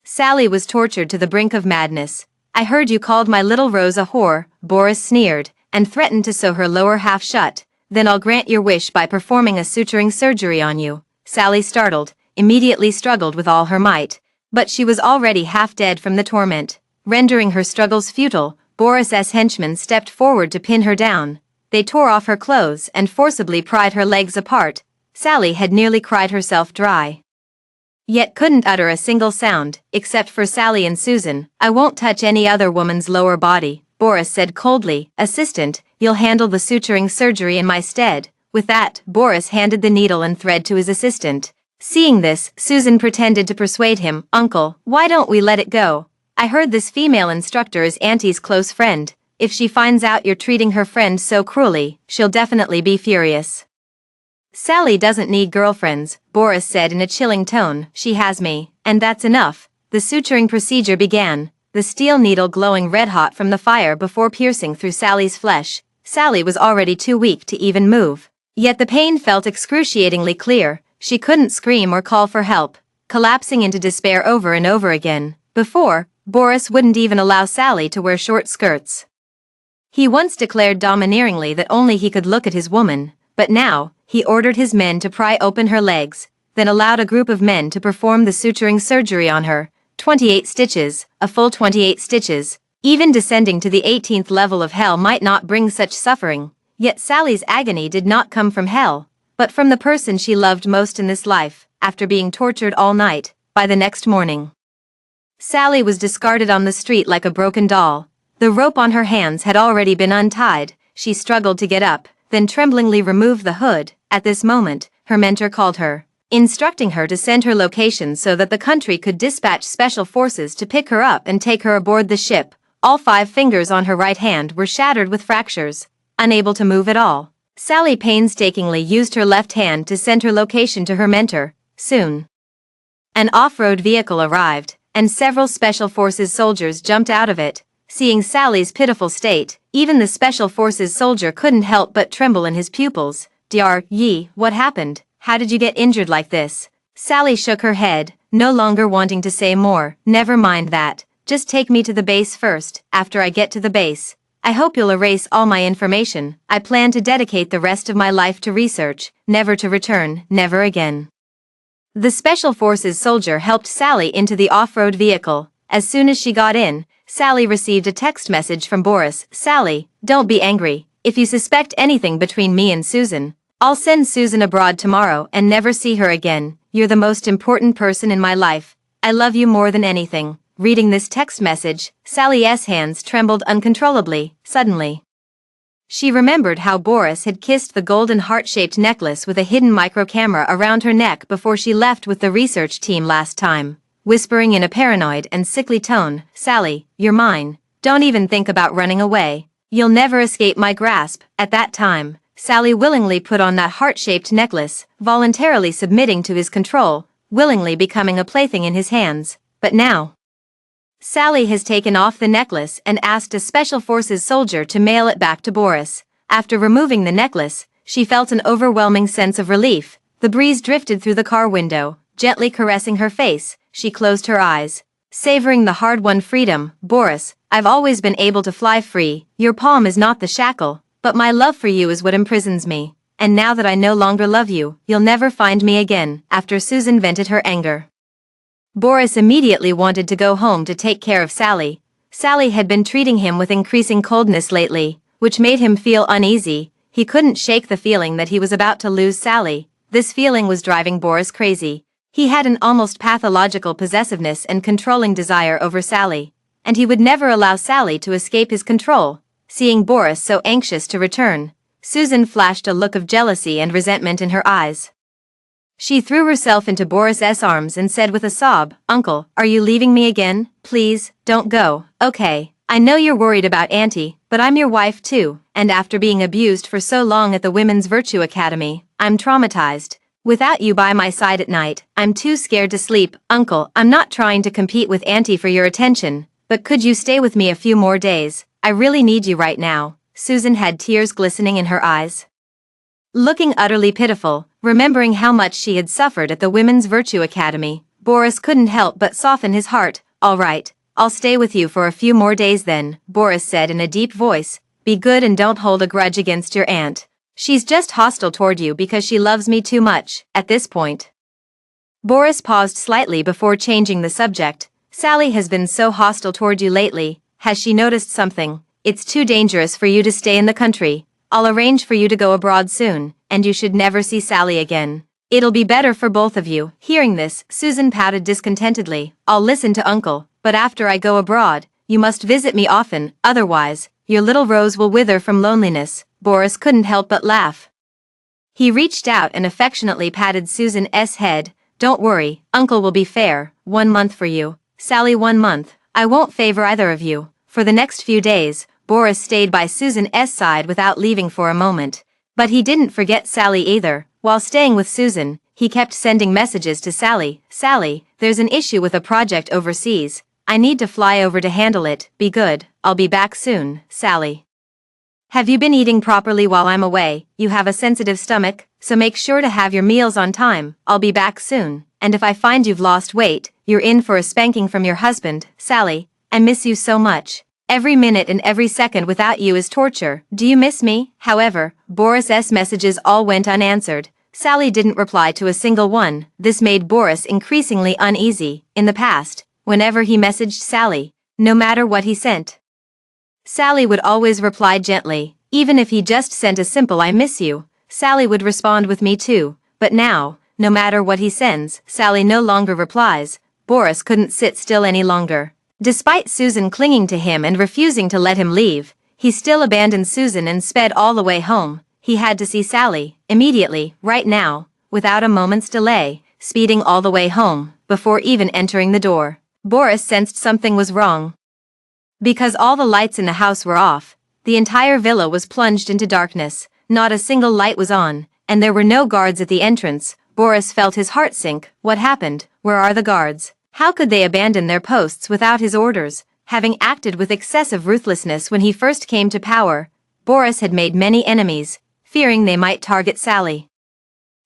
Sally was tortured to the brink of madness. I heard you called my little Rose a whore, Boris sneered, and threatened to sew her lower half shut. Then I'll grant your wish by performing a suturing surgery on you. Sally, startled, immediately struggled with all her might, but she was already half dead from the torment. Rendering her struggles futile, Boris's henchmen stepped forward to pin her down. They tore off her clothes and forcibly pried her legs apart. Sally had nearly cried herself dry, yet couldn't utter a single sound, except for Sally and Susan. I won't touch any other woman's lower body, Boris said coldly. Assistant, you'll handle the suturing surgery in my stead. With that, Boris handed the needle and thread to his assistant. Seeing this, Susan pretended to persuade him. Uncle, why don't we let it go? I heard this female instructor is Auntie's close friend. If she finds out you're treating her friend so cruelly, she'll definitely be furious. Sally doesn't need girlfriends, Boris said in a chilling tone. She has me, and that's enough. The suturing procedure began, the steel needle glowing red-hot from the fire before piercing through Sally's flesh. Sally was already too weak to even move, yet the pain felt excruciatingly clear. She couldn't scream or call for help, collapsing into despair over and over again. Before, Boris wouldn't even allow Sally to wear short skirts. He once declared domineeringly that only he could look at his woman, but now, he ordered his men to pry open her legs, then allowed a group of men to perform the suturing surgery on her. 28 stitches, a full 28 stitches. Even descending to the 18th level of hell might not bring such suffering. Yet Sally's agony did not come from hell, but from the person she loved most in this life. After being tortured all night, by the next morning, Sally was discarded on the street like a broken doll. The rope on her hands had already been untied. She struggled to get up, then tremblingly removed the hood. At this moment, her mentor called her, instructing her to send her location so that the country could dispatch special forces to pick her up and take her aboard the ship. All 5 fingers on her right hand were shattered with fractures. Unable to move at all, Sally painstakingly used her left hand to send her location to her mentor. Soon, an off-road vehicle arrived, and several Special Forces soldiers jumped out of it. Seeing Sally's pitiful state, even the Special Forces soldier couldn't help but tremble in his pupils. Yi, what happened? How did you get injured like this? Sally shook her head, no longer wanting to say more. Never mind that. Just take me to the base first. After I get to the base, I hope you'll erase all my information. I plan to dedicate the rest of my life to research, never to return, never again. The Special Forces soldier helped Sally into the off-road vehicle. As soon as she got in, Sally received a text message from Boris. Sally, don't be angry. If you suspect anything between me and Susan, I'll send Susan abroad tomorrow and never see her again. You're the most important person in my life. I love you more than anything. Reading this text message, Sally's hands trembled uncontrollably. Suddenly, she remembered how Boris had kissed the golden heart-shaped necklace with a hidden micro-camera around her neck before she left with the research team last time. Whispering in a paranoid and sickly tone, Sally, you're mine. Don't even think about running away. You'll never escape my grasp. At that time, Sally willingly put on that heart-shaped necklace, voluntarily submitting to his control, willingly becoming a plaything in his hands. But now, Sally has taken off the necklace and asked a Special Forces soldier to mail it back to Boris. After removing the necklace, she felt an overwhelming sense of relief. The breeze drifted through the car window, gently caressing her face. She closed her eyes, savoring the hard-won freedom. Boris, I've always been able to fly free. Your palm is not the shackle, but my love for you is what imprisons me. And now that I no longer love you, you'll never find me again. After Susan vented her anger, Boris immediately wanted to go home to take care of Sally. Sally had been treating him with increasing coldness lately, which made him feel uneasy. He couldn't shake the feeling that he was about to lose Sally. This feeling was driving Boris crazy. He had an almost pathological possessiveness and controlling desire over Sally, and he would never allow Sally to escape his control. Seeing Boris so anxious to return, Susan flashed a look of jealousy and resentment in her eyes. She threw herself into Boris's arms and said with a sob, Uncle, are you leaving me again? Please, don't go. Okay, I know you're worried about Auntie, but I'm your wife too, and after being abused for so long at the Women's Virtue Academy, I'm traumatized. Without you by my side at night, I'm too scared to sleep. Uncle, I'm not trying to compete with Auntie for your attention, but could you stay with me a few more days? I really need you right now. Susan had tears glistening in her eyes. Looking utterly pitiful, remembering how much she had suffered at the Women's Virtue Academy, Boris couldn't help but soften his heart. All right, I'll stay with you for a few more days then, Boris said in a deep voice. Be good and don't hold a grudge against your aunt. She's just hostile toward you because she loves me too much. At this point, Boris paused slightly before changing the subject. Sally has been so hostile toward you lately. Has she noticed something? It's too dangerous for you to stay in the country. I'll arrange for you to go abroad soon, and you should never see Sally again. It'll be better for both of you. Hearing this, Susan pouted discontentedly. I'll listen to Uncle, but after I go abroad, you must visit me often, otherwise, your little rose will wither from loneliness. Boris couldn't help but laugh. He reached out and affectionately patted Susan's head. Don't worry, Uncle will be fair. 1 month for you, Sally, 1 month. I won't favor either of you. For the next few days, Boris stayed by Susan's side without leaving for a moment. But he didn't forget Sally either. While staying with Susan, he kept sending messages to Sally. Sally, there's an issue with a project overseas. I need to fly over to handle it. Be good, I'll be back soon. Sally, have you been eating properly while I'm away? You have a sensitive stomach, so make sure to have your meals on time. I'll be back soon, and if I find you've lost weight, you're in for a spanking from your husband. Sally, I miss you so much. Every minute and every second without you is torture. Do you miss me? However, Boris's messages all went unanswered. Sally didn't reply to a single one. This made Boris increasingly uneasy. In the past, whenever he messaged Sally, no matter what he sent, Sally would always reply gently. Even if he just sent a simple I miss you, Sally would respond with me too. But now, no matter what he sends, Sally no longer replies. Boris couldn't sit still any longer. Despite Susan clinging to him and refusing to let him leave, He still abandoned Susan and sped all the way home. He had to see Sally, immediately, right now, without a moment's delay, speeding all the way home, before even entering the door. Boris sensed something was wrong. Because all the lights in the house were off, the entire villa was plunged into darkness, not a single light was on, and there were no guards at the entrance. Boris felt his heart sink. What happened? Where are the guards? How could they abandon their posts without his orders? Having acted with excessive ruthlessness when he first came to power, Boris had made many enemies, fearing they might target Sally.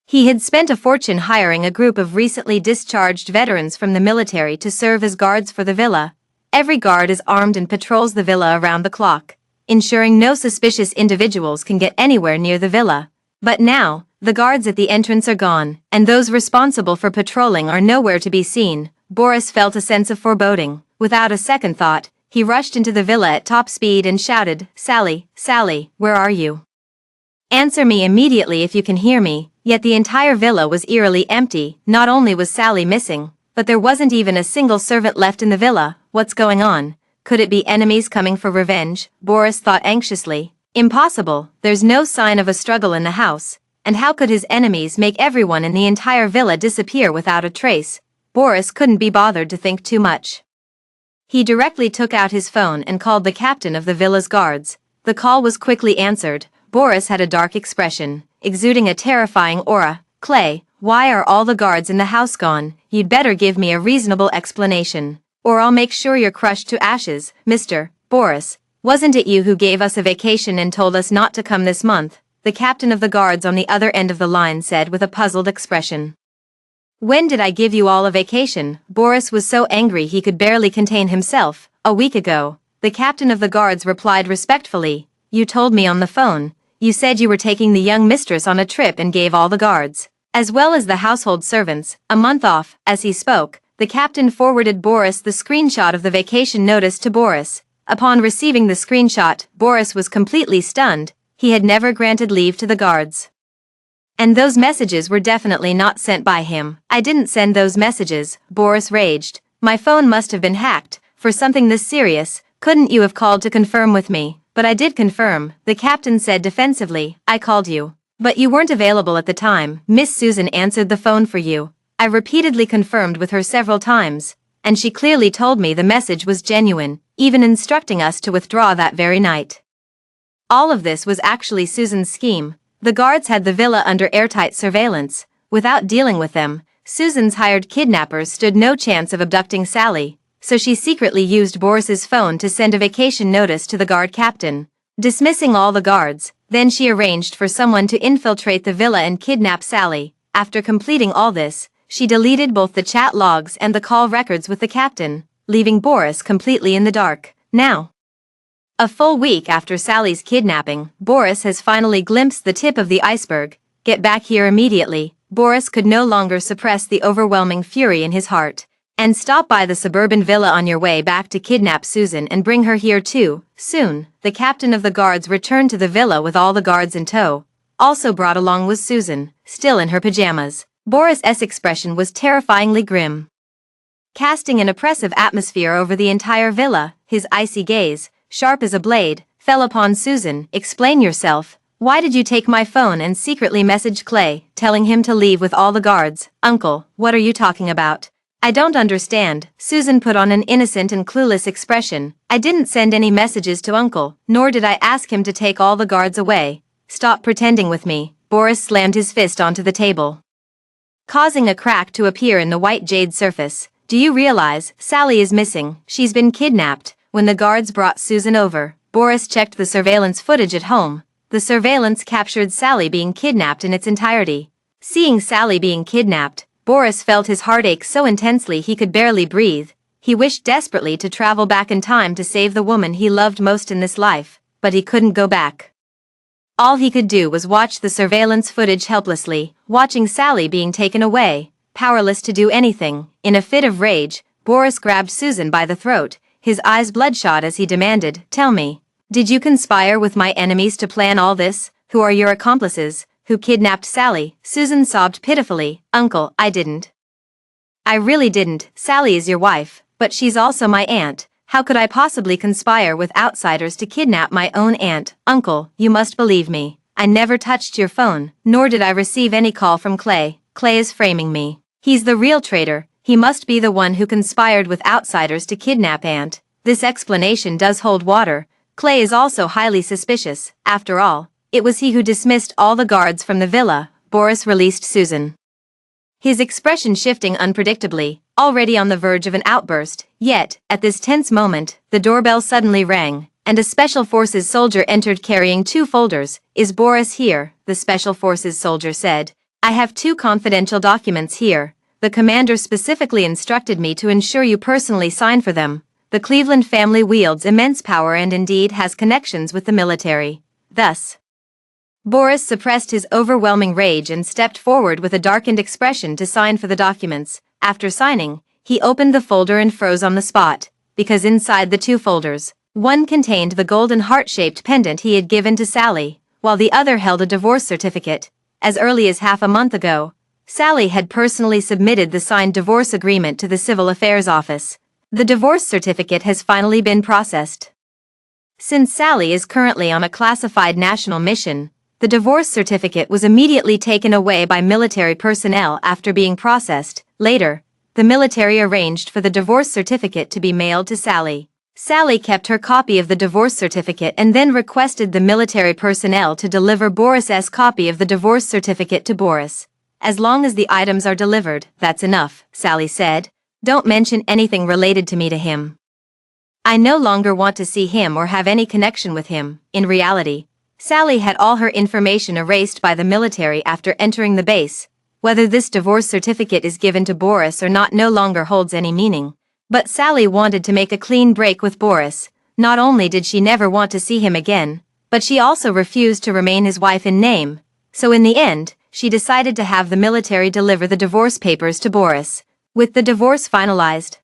He had spent a fortune hiring a group of recently discharged veterans from the military to serve as guards for the villa. Every guard is armed and patrols the villa around the clock, ensuring no suspicious individuals can get anywhere near the villa. But now, the guards at the entrance are gone, and those responsible for patrolling are nowhere to be seen. Boris felt a sense of foreboding. Without a second thought, he rushed into the villa at top speed and shouted, "Sally, Sally, where are you? Answer me immediately if you can hear me." Yet the entire villa was eerily empty. Not only was Sally missing, but there wasn't even a single servant left in the villa. What's going on? Could it be enemies coming for revenge? Boris thought anxiously. Impossible, there's no sign of a struggle in the house, and how could his enemies make everyone in the entire villa disappear without a trace? Boris couldn't be bothered to think too much. He directly took out his phone and called the captain of the villa's guards. The call was quickly answered. Boris had a dark expression, exuding a terrifying aura. "Clay, why are all the guards in the house gone? You'd better give me a reasonable explanation, or I'll make sure you're crushed to ashes." "Mr. Boris, wasn't it you who gave us a vacation and told us not to come this month?" the captain of the guards on the other end of the line said with a puzzled expression. "When did I give you all a vacation?" Boris was so angry he could barely contain himself. "A week ago," the captain of the guards replied respectfully. "You told me on the phone. You said you were taking the young mistress on a trip and gave all the guards, as well as the household servants, a month off." As he spoke, the captain forwarded Boris the screenshot of the vacation notice to Boris. Upon receiving the screenshot, Boris was completely stunned. He had never granted leave to the guards. And those messages were definitely not sent by him. "I didn't send those messages," Boris raged. "My phone must have been hacked. For something this serious, couldn't you have called to confirm with me?" "But I did confirm," the captain said defensively. "I called you. But you weren't available at the time. Miss Susan answered the phone for you. I repeatedly confirmed with her several times, and she clearly told me the message was genuine, even instructing us to withdraw that very night." All of this was actually Susan's scheme. The guards had the villa under airtight surveillance. Without dealing with them, Susan's hired kidnappers stood no chance of abducting Sally, so she secretly used Boris's phone to send a vacation notice to the guard captain, dismissing all the guards. Then she arranged for someone to infiltrate the villa and kidnap Sally. After completing all this, she deleted both the chat logs and the call records with the captain, leaving Boris completely in the dark. Now, a full week after Sally's kidnapping, Boris has finally glimpsed the tip of the iceberg. "Get back here immediately." Boris could no longer suppress the overwhelming fury in his heart. "And stop by the suburban villa on your way back to kidnap Susan and bring her here too." Soon, the captain of the guards returned to the villa with all the guards in tow. Also brought along was Susan, still in her pajamas. Boris's expression was terrifyingly grim, casting an oppressive atmosphere over the entire villa. His icy gaze, sharp as a blade, fell upon Susan. "Explain yourself. Why did you take my phone and secretly message Clay, telling him to leave with all the guards?" "Uncle, what are you talking about? I don't understand." Susan put on an innocent and clueless expression. "I didn't send any messages to Uncle, nor did I ask him to take all the guards away." "Stop pretending with me." Boris slammed his fist onto the table, causing a crack to appear in the white jade surface. "Do you realize Sally is missing? She's been kidnapped." When the guards brought Susan over, Boris checked the surveillance footage at home. The surveillance captured Sally being kidnapped in its entirety. Seeing Sally being kidnapped, Boris felt his heart ache so intensely he could barely breathe. He wished desperately to travel back in time to save the woman he loved most in this life, but he couldn't go back. All he could do was watch the surveillance footage helplessly, watching Sally being taken away, powerless to do anything. In a fit of rage, Boris grabbed Susan by the throat, his eyes bloodshot as he demanded, "Tell me, did you conspire with my enemies to plan all this? Who are your accomplices? Who kidnapped Sally?" Susan sobbed pitifully. "Uncle, I didn't. I really didn't. Sally is your wife, but she's also my aunt. How could I possibly conspire with outsiders to kidnap my own aunt? Uncle, you must believe me. I never touched your phone, nor did I receive any call from Clay. Clay is framing me. He's the real traitor. He must be the one who conspired with outsiders to kidnap Aunt. This explanation does hold water. Clay is also highly suspicious. After all, it was he who dismissed all the guards from the villa. Boris released Susan. His expression shifting unpredictably, already on the verge of an outburst. Yet, at this tense moment, the doorbell suddenly rang, and a Special Forces soldier entered carrying 2 folders. Is Boris here? The Special Forces soldier said. I have 2 confidential documents here. The commander specifically instructed me to ensure you personally sign for them. The Cleveland family wields immense power and indeed has connections with the military. Thus, Boris suppressed his overwhelming rage and stepped forward with a darkened expression to sign for the documents. After signing, he opened the folder and froze on the spot, because inside the 2 folders, one contained the golden heart-shaped pendant he had given to Sally, while the other held a divorce certificate. As early as half a month ago, Sally had personally submitted the signed divorce agreement to the Civil Affairs Office. The divorce certificate has finally been processed. Since Sally is currently on a classified national mission, the divorce certificate was immediately taken away by military personnel after being processed. Later, the military arranged for the divorce certificate to be mailed to Sally. Sally kept her copy of the divorce certificate and then requested the military personnel to deliver Boris's copy of the divorce certificate to Boris. As long as the items are delivered, that's enough, Sally said. Don't mention anything related to me to him. I no longer want to see him or have any connection with him. In reality, Sally had all her information erased by the military after entering the base. Whether this divorce certificate is given to Boris or not no longer holds any meaning. But Sally wanted to make a clean break with Boris. Not only did she never want to see him again, but she also refused to remain his wife in name. So in the end, she decided to have the military deliver the divorce papers to Boris. With the divorce finalized,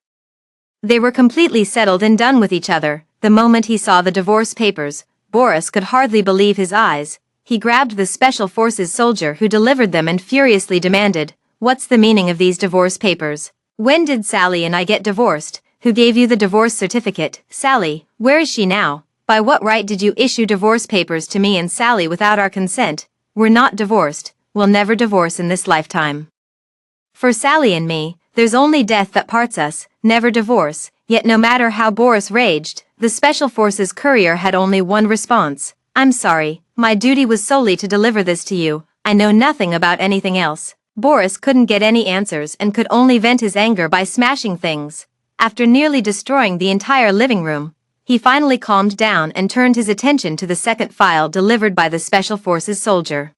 they were completely settled and done with each other. The moment he saw the divorce papers, Boris could hardly believe his eyes. He grabbed the Special Forces soldier who delivered them and furiously demanded, "What's the meaning of these divorce papers? When did Sally and I get divorced? Who gave you the divorce certificate? Sally, where is she now? By what right did you issue divorce papers to me and Sally without our consent? We're not divorced. We'll never divorce in this lifetime. For Sally and me, there's only death that parts us, never divorce." Yet no matter how Boris raged, the Special Forces courier had only one response. "I'm sorry, my duty was solely to deliver this to you. I know nothing about anything else." Boris couldn't get any answers and could only vent his anger by smashing things. After nearly destroying the entire living room, he finally calmed down and turned his attention to the second file delivered by the Special Forces soldier.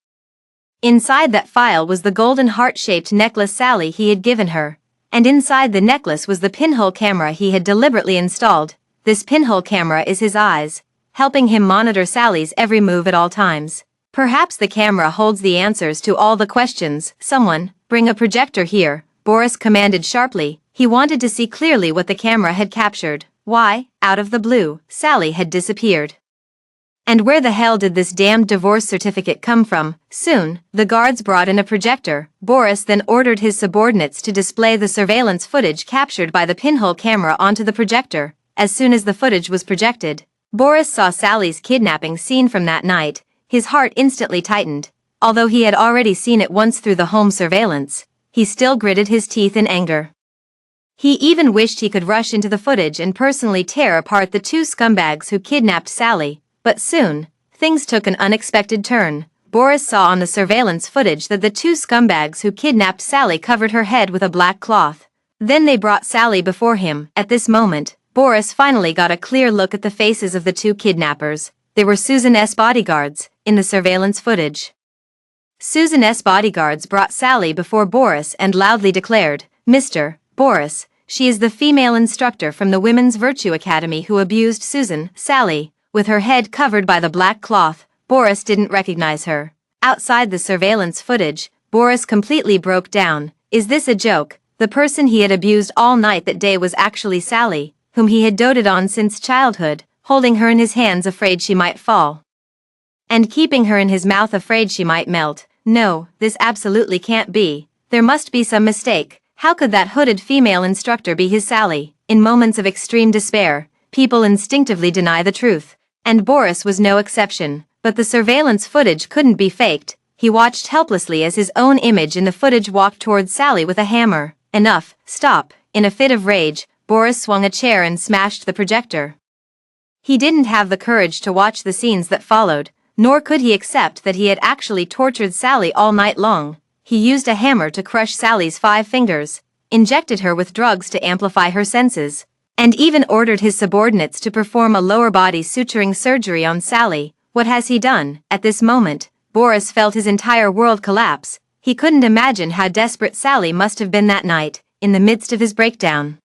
Inside that file was the golden heart-shaped necklace Sally he had given her, and inside the necklace was the pinhole camera he had deliberately installed. This pinhole camera is his eyes, helping him monitor Sally's every move at all times. Perhaps the camera holds the answers to all the questions. "Someone, bring a projector here," Boris commanded sharply. He wanted to see clearly what the camera had captured. Why, out of the blue, Sally had disappeared. And where the hell did this damned divorce certificate come from? Soon, the guards brought in a projector. Boris then ordered his subordinates to display the surveillance footage captured by the pinhole camera onto the projector. As soon as the footage was projected, Boris saw Sally's kidnapping scene from that night. His heart instantly tightened. Although he had already seen it once through the home surveillance, he still gritted his teeth in anger. He even wished he could rush into the footage and personally tear apart the 2 scumbags who kidnapped Sally. But soon, things took an unexpected turn. Boris saw on the surveillance footage that the 2 scumbags who kidnapped Sally covered her head with a black cloth. Then they brought Sally before him. At this moment, Boris finally got a clear look at the faces of the 2 kidnappers. They were Susan's bodyguards, in the surveillance footage. Susan's bodyguards brought Sally before Boris and loudly declared, "Mr. Boris, she is the female instructor from the Women's Virtue Academy who abused Susan." Sally, with her head covered by the black cloth, Boris didn't recognize her. Outside the surveillance footage, Boris completely broke down. Is this a joke? The person he had abused all night that day was actually Sally, whom he had doted on since childhood, holding her in his hands afraid she might fall, and keeping her in his mouth afraid she might melt. No, this absolutely can't be. There must be some mistake. How could that hooded female instructor be his Sally? In moments of extreme despair, people instinctively deny the truth, and Boris was no exception, but the surveillance footage couldn't be faked. He watched helplessly as his own image in the footage walked towards Sally with a hammer. Enough, stop. In a fit of rage, Boris swung a chair and smashed the projector. He didn't have the courage to watch the scenes that followed, nor could he accept that he had actually tortured Sally all night long. He used a hammer to crush Sally's 5 fingers, injected her with drugs to amplify her senses, and even ordered his subordinates to perform a lower body suturing surgery on Sally. What has he done? At this moment, Boris felt his entire world collapse. He couldn't imagine how desperate Sally must have been that night, in the midst of his breakdown.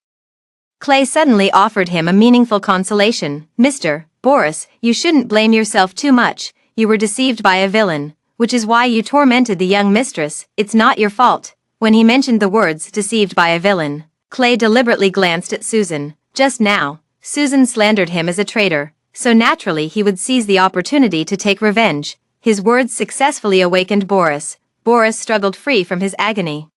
Clay suddenly offered him a meaningful consolation. Mr. Boris, you shouldn't blame yourself too much. You were deceived by a villain, which is why you tormented the young mistress. It's not your fault. When he mentioned the words deceived by a villain, Clay deliberately glanced at Susan. Just now, Susan slandered him as a traitor, so naturally he would seize the opportunity to take revenge. His words successfully awakened Boris. Boris struggled free from his agony,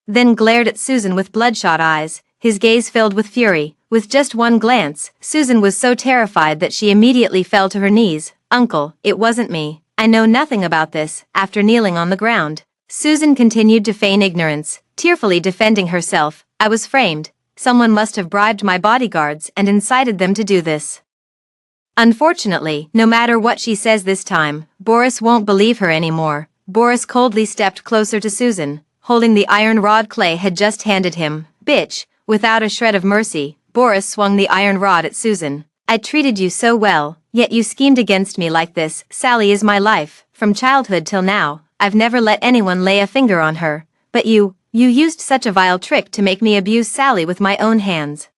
then glared at Susan with bloodshot eyes, his gaze filled with fury. With just one glance, Susan was so terrified that she immediately fell to her knees. Uncle, it wasn't me. I know nothing about this. After kneeling on the ground, Susan continued to feign ignorance, tearfully defending herself. I was framed. Someone must have bribed my bodyguards and incited them to do this. Unfortunately, no matter what she says this time, Boris won't believe her anymore. Boris coldly stepped closer to Susan, holding the iron rod Clay had just handed him. Bitch, without a shred of mercy, Boris swung the iron rod at Susan. I treated you so well, yet you schemed against me like this. Sally is my life. From childhood till now, I've never let anyone lay a finger on her. But you used such a vile trick to make me abuse Sally with my own hands.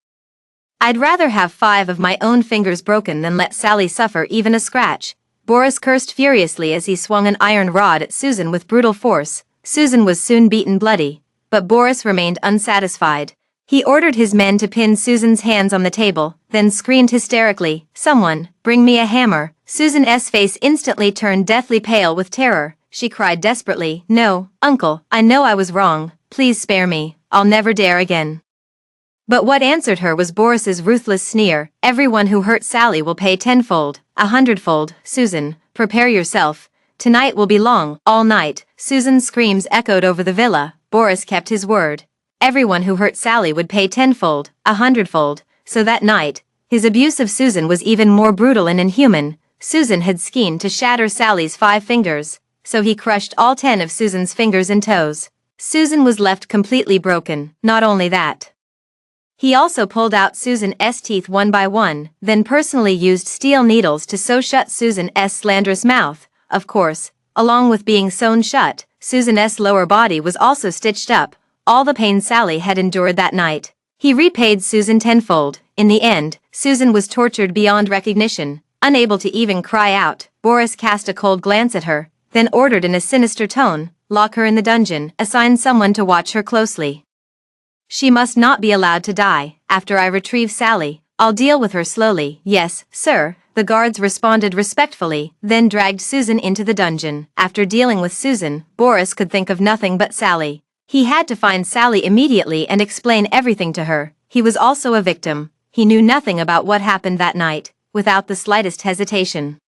I'd rather have 5 of my own fingers broken than let Sally suffer even a scratch. Boris cursed furiously as he swung an iron rod at Susan with brutal force. Susan was soon beaten bloody, but Boris remained unsatisfied. He ordered his men to pin Susan's hands on the table, then screamed hysterically, "Someone, bring me a hammer." Susan's face instantly turned deathly pale with terror. She cried desperately, "No, uncle, I know I was wrong. Please spare me. I'll never dare again." But what answered her was Boris's ruthless sneer. "Everyone who hurt Sally will pay 10-fold, 100-fold. Susan, prepare yourself. Tonight will be long, all night." Susan's screams echoed over the villa. Boris kept his word. Everyone who hurt Sally would pay 10-fold, 100-fold. So that night, his abuse of Susan was even more brutal and inhuman. Susan had schemed to shatter Sally's 5 fingers, so he crushed all 10 of Susan's fingers and toes. Susan was left completely broken. Not only that, he also pulled out Susan's teeth one by one, then personally used steel needles to sew shut Susan's slanderous mouth. Of course, along with being sewn shut, Susan's lower body was also stitched up. All the pain Sally had endured that night, he repaid Susan 10-fold. In the end, Susan was tortured beyond recognition, unable to even cry out. Boris cast a cold glance at her, then ordered in a sinister tone, "Lock her in the dungeon, assign someone to watch her closely. She must not be allowed to die. After I retrieve Sally, I'll deal with her slowly." "Yes, sir." The guards responded respectfully, then dragged Susan into the dungeon. After dealing with Susan, Boris could think of nothing but Sally. He had to find Sally immediately and explain everything to her. He was also a victim. He knew nothing about what happened that night. Without the slightest hesitation,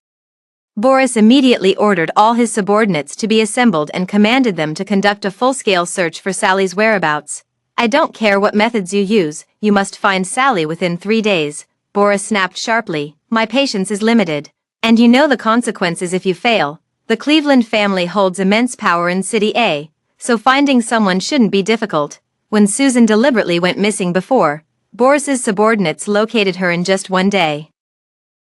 Boris immediately ordered all his subordinates to be assembled and commanded them to conduct a full-scale search for Sally's whereabouts. "I don't care what methods you use, you must find Sally within 3 days. Boris snapped sharply. "My patience is limited, and you know the consequences if you fail. The Cleveland family holds immense power in City A, so finding someone shouldn't be difficult." When Susan deliberately went missing before, Boris's subordinates located her in just 1 day.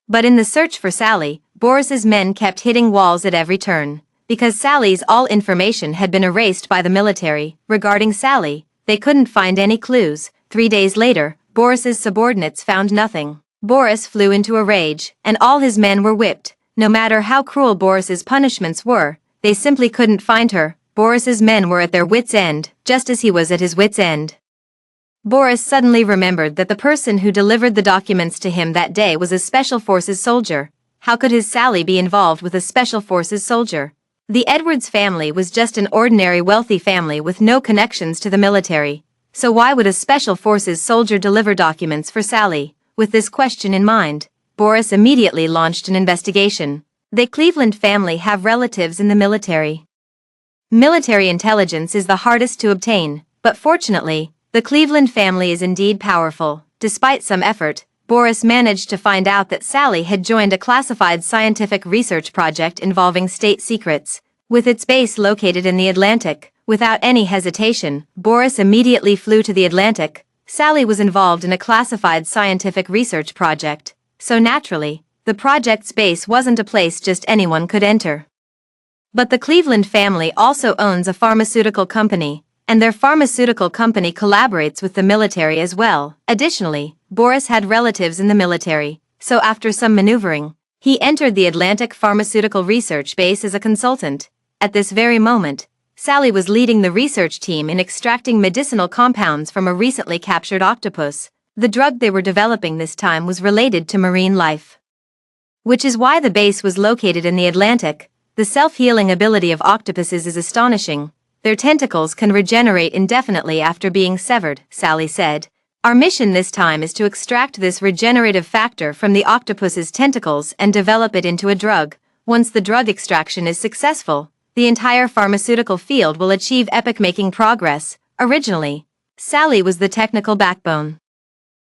But in the search for Sally, Boris's men kept hitting walls at every turn. Because Sally's all information had been erased by the military regarding Sally, they couldn't find any clues. 3 days later, Boris's subordinates found nothing. Boris flew into a rage, and all his men were whipped. No matter how cruel Boris's punishments were, they simply couldn't find her. Boris's men were at their wits' end, just as he was at his wits' end. Boris suddenly remembered that the person who delivered the documents to him that day was a Special Forces soldier. How could his Sally be involved with a Special Forces soldier? The Edwards family was just an ordinary wealthy family with no connections to the military. So why would a Special Forces soldier deliver documents for Sally? With this question in mind, Boris immediately launched an investigation. The Cleveland family have relatives in the military. Military intelligence is the hardest to obtain, but fortunately, the Cleveland family is indeed powerful. Despite some effort, Boris managed to find out that Sally had joined a classified scientific research project involving state secrets. With its base located in the Atlantic, without any hesitation, Boris immediately flew to the Atlantic. Sally was involved in a classified scientific research project, so naturally, the project's base wasn't a place just anyone could enter. But the Cleveland family also owns a pharmaceutical company, and their pharmaceutical company collaborates with the military as well. Additionally, Boris had relatives in the military, so after some maneuvering, he entered the Atlantic Pharmaceutical Research Base as a consultant. At this very moment, Sally was leading the research team in extracting medicinal compounds from a recently captured octopus. The drug they were developing this time was related to marine life, which is why the base was located in the Atlantic. The self-healing ability of octopuses is astonishing. Their tentacles can regenerate indefinitely after being severed, Sally said. Our mission this time is to extract this regenerative factor from the octopus's tentacles and develop it into a drug. Once the drug extraction is successful, the entire pharmaceutical field will achieve epoch-making progress. Originally, Sally was the technical backbone.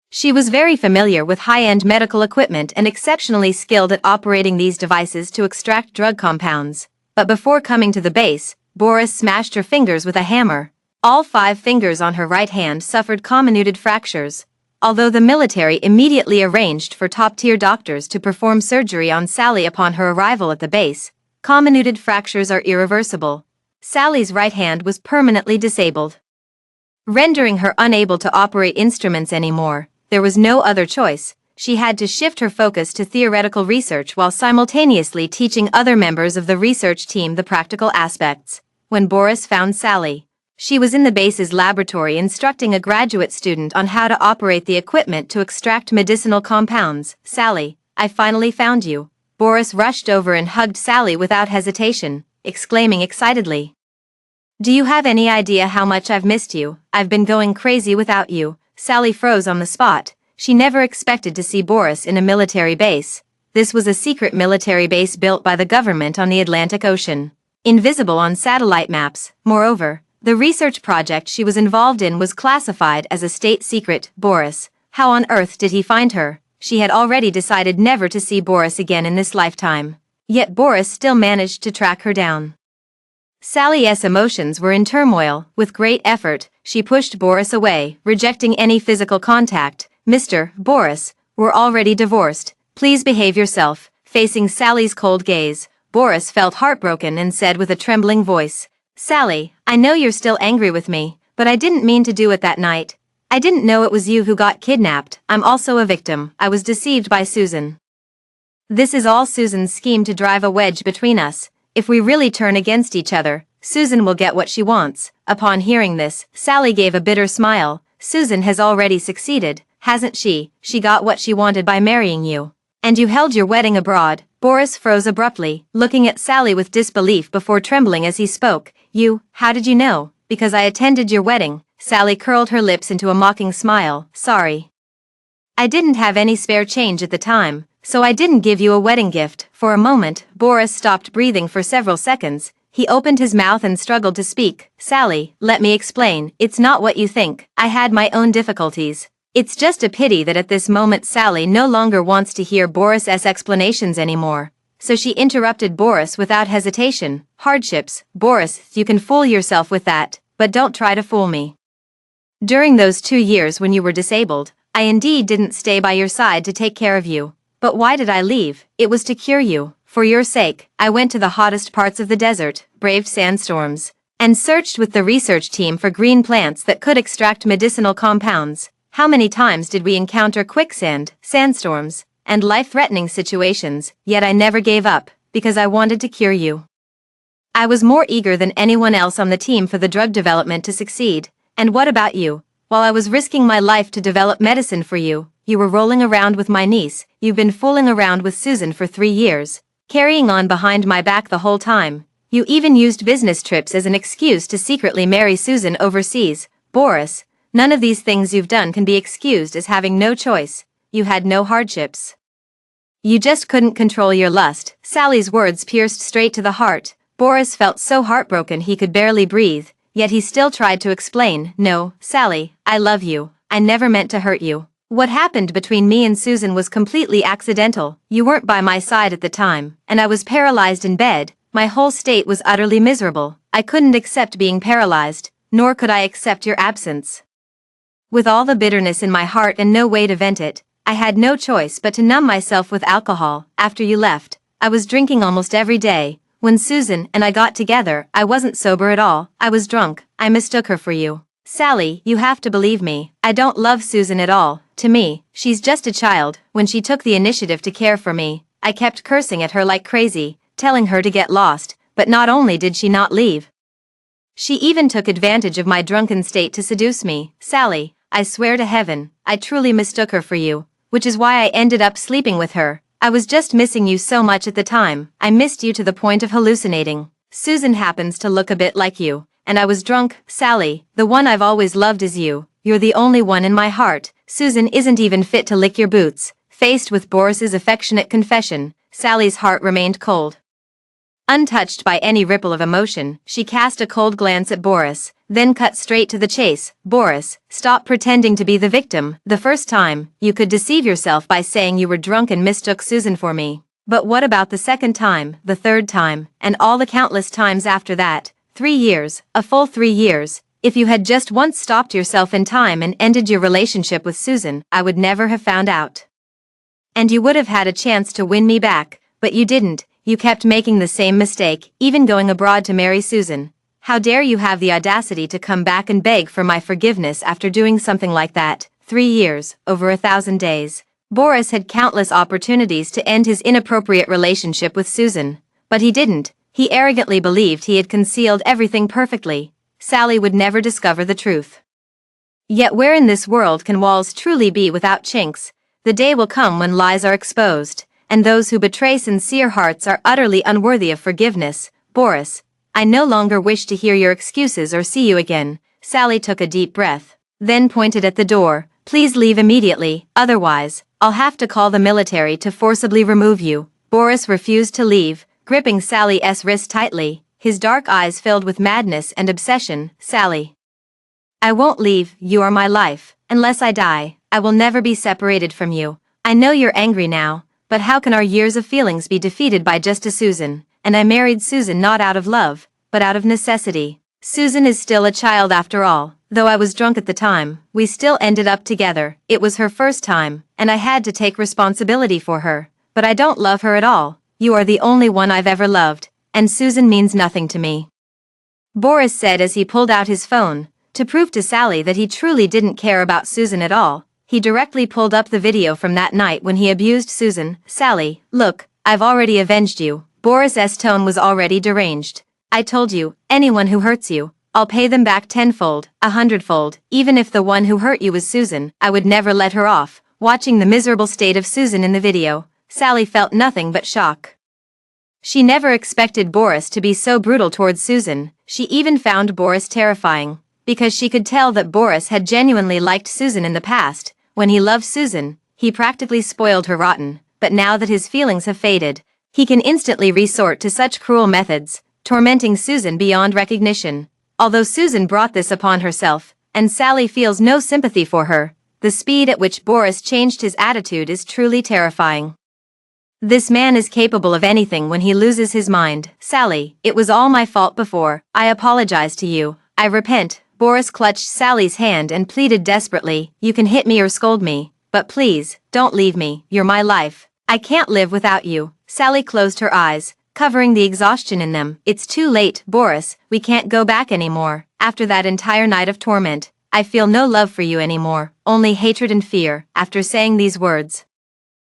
She was very familiar with high-end medical equipment and exceptionally skilled at operating these devices to extract drug compounds. But before coming to the base, Boris smashed her fingers with a hammer. All 5 fingers on her right hand suffered comminuted fractures. Although the military immediately arranged for top-tier doctors to perform surgery on Sally upon her arrival at the base, comminuted fractures are irreversible. Sally's right hand was permanently disabled, rendering her unable to operate instruments anymore. There was no other choice. She had to shift her focus to theoretical research while simultaneously teaching other members of the research team the practical aspects. When Boris found Sally, she was in the base's laboratory instructing a graduate student on how to operate the equipment to extract medicinal compounds. Sally, I finally found you. Boris rushed over and hugged Sally without hesitation, exclaiming excitedly, "Do you have any idea how much I've missed you? I've been going crazy without you." Sally froze on the spot. She never expected to see Boris in a military base. This was a secret military base built by the government on the Atlantic Ocean, invisible on satellite maps. Moreover, the research project she was involved in was classified as a state secret. Boris, how on earth did he find her? She had already decided never to see Boris again in this lifetime. Yet Boris still managed to track her down. Sally's emotions were in turmoil. With great effort, she pushed Boris away, rejecting any physical contact. "Mr. Boris, we're already divorced. Please behave yourself." Facing Sally's cold gaze, Boris felt heartbroken and said with a trembling voice, "Sally, I know you're still angry with me, but I didn't mean to do it that night. I didn't know it was you who got kidnapped. I'm also a victim. I was deceived by Susan. This is all Susan's scheme to drive a wedge between us. If we really turn against each other, Susan will get what she wants." Upon hearing this, Sally gave a bitter smile. "Susan has already succeeded, hasn't she? She got what she wanted by marrying you. And you held your wedding abroad." Boris froze abruptly, looking at Sally with disbelief before trembling as he spoke. How did you know?" "Because I attended your wedding." Sally curled her lips into a mocking smile. "Sorry. I didn't have any spare change at the time, so I didn't give you a wedding gift." For a moment, Boris stopped breathing for several seconds. He opened his mouth and struggled to speak. "Sally, let me explain. It's not what you think. I had my own difficulties. It's just a pity that at this moment Sally no longer wants to hear Boris's explanations anymore. So she interrupted Boris without hesitation. "Hardships, Boris, you can fool yourself with that, but don't try to fool me. During those 2 years when you were disabled, I indeed didn't stay by your side to take care of you. But why did I leave? It was to cure you. For your sake, I went to the hottest parts of the desert, braved sandstorms, and searched with the research team for green plants that could extract medicinal compounds. How many times did we encounter quicksand, sandstorms, and life-threatening situations, yet I never gave up, because I wanted to cure you. I was more eager than anyone else on the team for the drug development to succeed. And what about you? While I was risking my life to develop medicine for you, you were rolling around with my niece. You've been fooling around with Susan for 3 years, carrying on behind my back the whole time. You even used business trips as an excuse to secretly marry Susan overseas. Boris, none of these things you've done can be excused as having no choice. you had no hardships. You just couldn't control your lust. Sally's words pierced straight to the heart. Boris felt so heartbroken he could barely breathe, yet he still tried to explain. No, Sally, I love you. I never meant to hurt you. What happened between me and Susan was completely accidental. You weren't by my side at the time, and I was paralyzed in bed. My whole state was utterly miserable. I couldn't accept being paralyzed, nor could I accept your absence. With all the bitterness in my heart and no way to vent it, I had no choice but to numb myself with alcohol. After you left, I was drinking almost every day. When Susan and I got together, I wasn't sober at all. I was drunk. I mistook her for you. Sally, you have to believe me. I don't love Susan at all. To me, she's just a child. When she took the initiative to care for me, I kept cursing at her like crazy, telling her to get lost, but not only did she not leave, she even took advantage of my drunken state to seduce me. Sally, I swear to heaven, I truly mistook her for you, which is why I ended up sleeping with her. I was just missing you so much at the time. I missed you to the point of hallucinating. Susan happens to look a bit like you, and I was drunk. Sally, the one I've always loved is you. You're the only one in my heart. Susan isn't even fit to lick your boots. Faced with Boris's affectionate confession, Sally's heart remained cold. Untouched by any ripple of emotion, she cast a cold glance at Boris, then cut straight to the chase. Boris, stop pretending to be the victim. The first time, you could deceive yourself by saying you were drunk and mistook Susan for me. But what about the second time, the third time, and all the countless times after that? 3 years, a full 3 years. If you had just once stopped yourself in time and ended your relationship with Susan, I would never have found out. And you would have had a chance to win me back, but you didn't. You kept making the same mistake, even going abroad to marry Susan. How dare you have the audacity to come back and beg for my forgiveness after doing something like that? 3 years, over 1,000 days. Boris had countless opportunities to end his inappropriate relationship with Susan, but he didn't. He arrogantly believed he had concealed everything perfectly. Sally would never discover the truth. Yet where in this world can walls truly be without chinks? The day will come when lies are exposed, and those who betray sincere hearts are utterly unworthy of forgiveness. Boris, I no longer wish to hear your excuses or see you again. Sally took a deep breath, then pointed at the door. Please leave immediately, otherwise, I'll have to call the military to forcibly remove you. Boris refused to leave, gripping Sally's wrist tightly, his dark eyes filled with madness and obsession. Sally, I won't leave. You are my life. Unless I die, I will never be separated from you. I know you're angry now, but how can our years of feelings be defeated by just a Susan? And I married Susan not out of love, but out of necessity. Susan is still a child after all. Though I was drunk at the time, we still ended up together. It was her first time, and I had to take responsibility for her. But I don't love her at all. You are the only one I've ever loved, and Susan means nothing to me. Boris said as he pulled out his phone. To prove to Sally that he truly didn't care about Susan at all, he directly pulled up the video from that night when he abused Susan. Sally, look, I've already avenged you. Boris's tone was already deranged. I told you, anyone who hurts you, I'll pay them back 10-fold, 100-fold. Even if the one who hurt you was Susan, I would never let her off. Watching the miserable state of Susan in the video, Sally felt nothing but shock. She never expected Boris to be so brutal towards Susan. She even found Boris terrifying, because she could tell that Boris had genuinely liked Susan in the past. When he loved Susan, he practically spoiled her rotten, but now that his feelings have faded, he can instantly resort to such cruel methods, tormenting Susan beyond recognition. Although Susan brought this upon herself, and Sally feels no sympathy for her, the speed at which Boris changed his attitude is truly terrifying. This man is capable of anything when he loses his mind. Sally, it was all my fault before. I apologize to you. I repent. Boris clutched Sally's hand and pleaded desperately. You can hit me or scold me, but please, don't leave me. You're my life. I can't live without you. Sally closed her eyes, covering the exhaustion in them. It's too late, Boris. We can't go back anymore. After that entire night of torment, I feel no love for you anymore, only hatred and fear. After saying these words,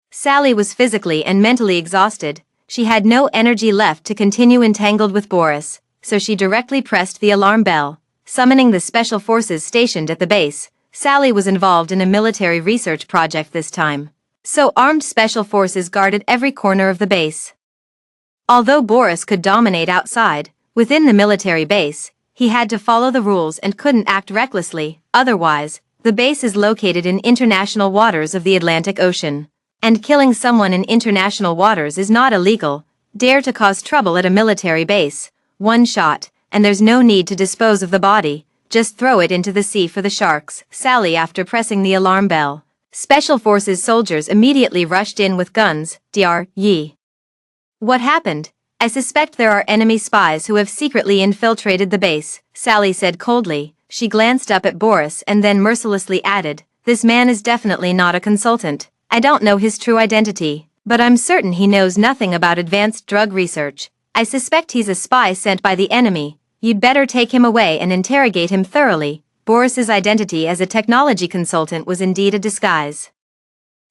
Sally was physically and mentally exhausted. She had no energy left to continue entangled with Boris, so she directly pressed the alarm bell. Summoning the special forces stationed at the base, Sally was involved in a military research project this time, so armed special forces guarded every corner of the base. Although Boris could dominate outside, within the military base, he had to follow the rules and couldn't act recklessly, otherwise, The base is located in international waters of the Atlantic Ocean. And killing someone in international waters is not illegal. Dare to cause trouble at a military base. One shot, and there's no need to dispose of the body. Just throw it into the sea for the sharks. Sally after pressing the alarm bell. Special Forces soldiers immediately rushed in with guns. Dr. Yi. What happened? I suspect there are enemy spies who have secretly infiltrated the base, Sally said coldly. She glanced up at Boris and then mercilessly added, this man is definitely not a consultant. I don't know his true identity, but I'm certain he knows nothing about advanced drug research. I suspect he's a spy sent by the enemy. You'd better take him away and interrogate him thoroughly. Boris's identity as a technology consultant was indeed a disguise.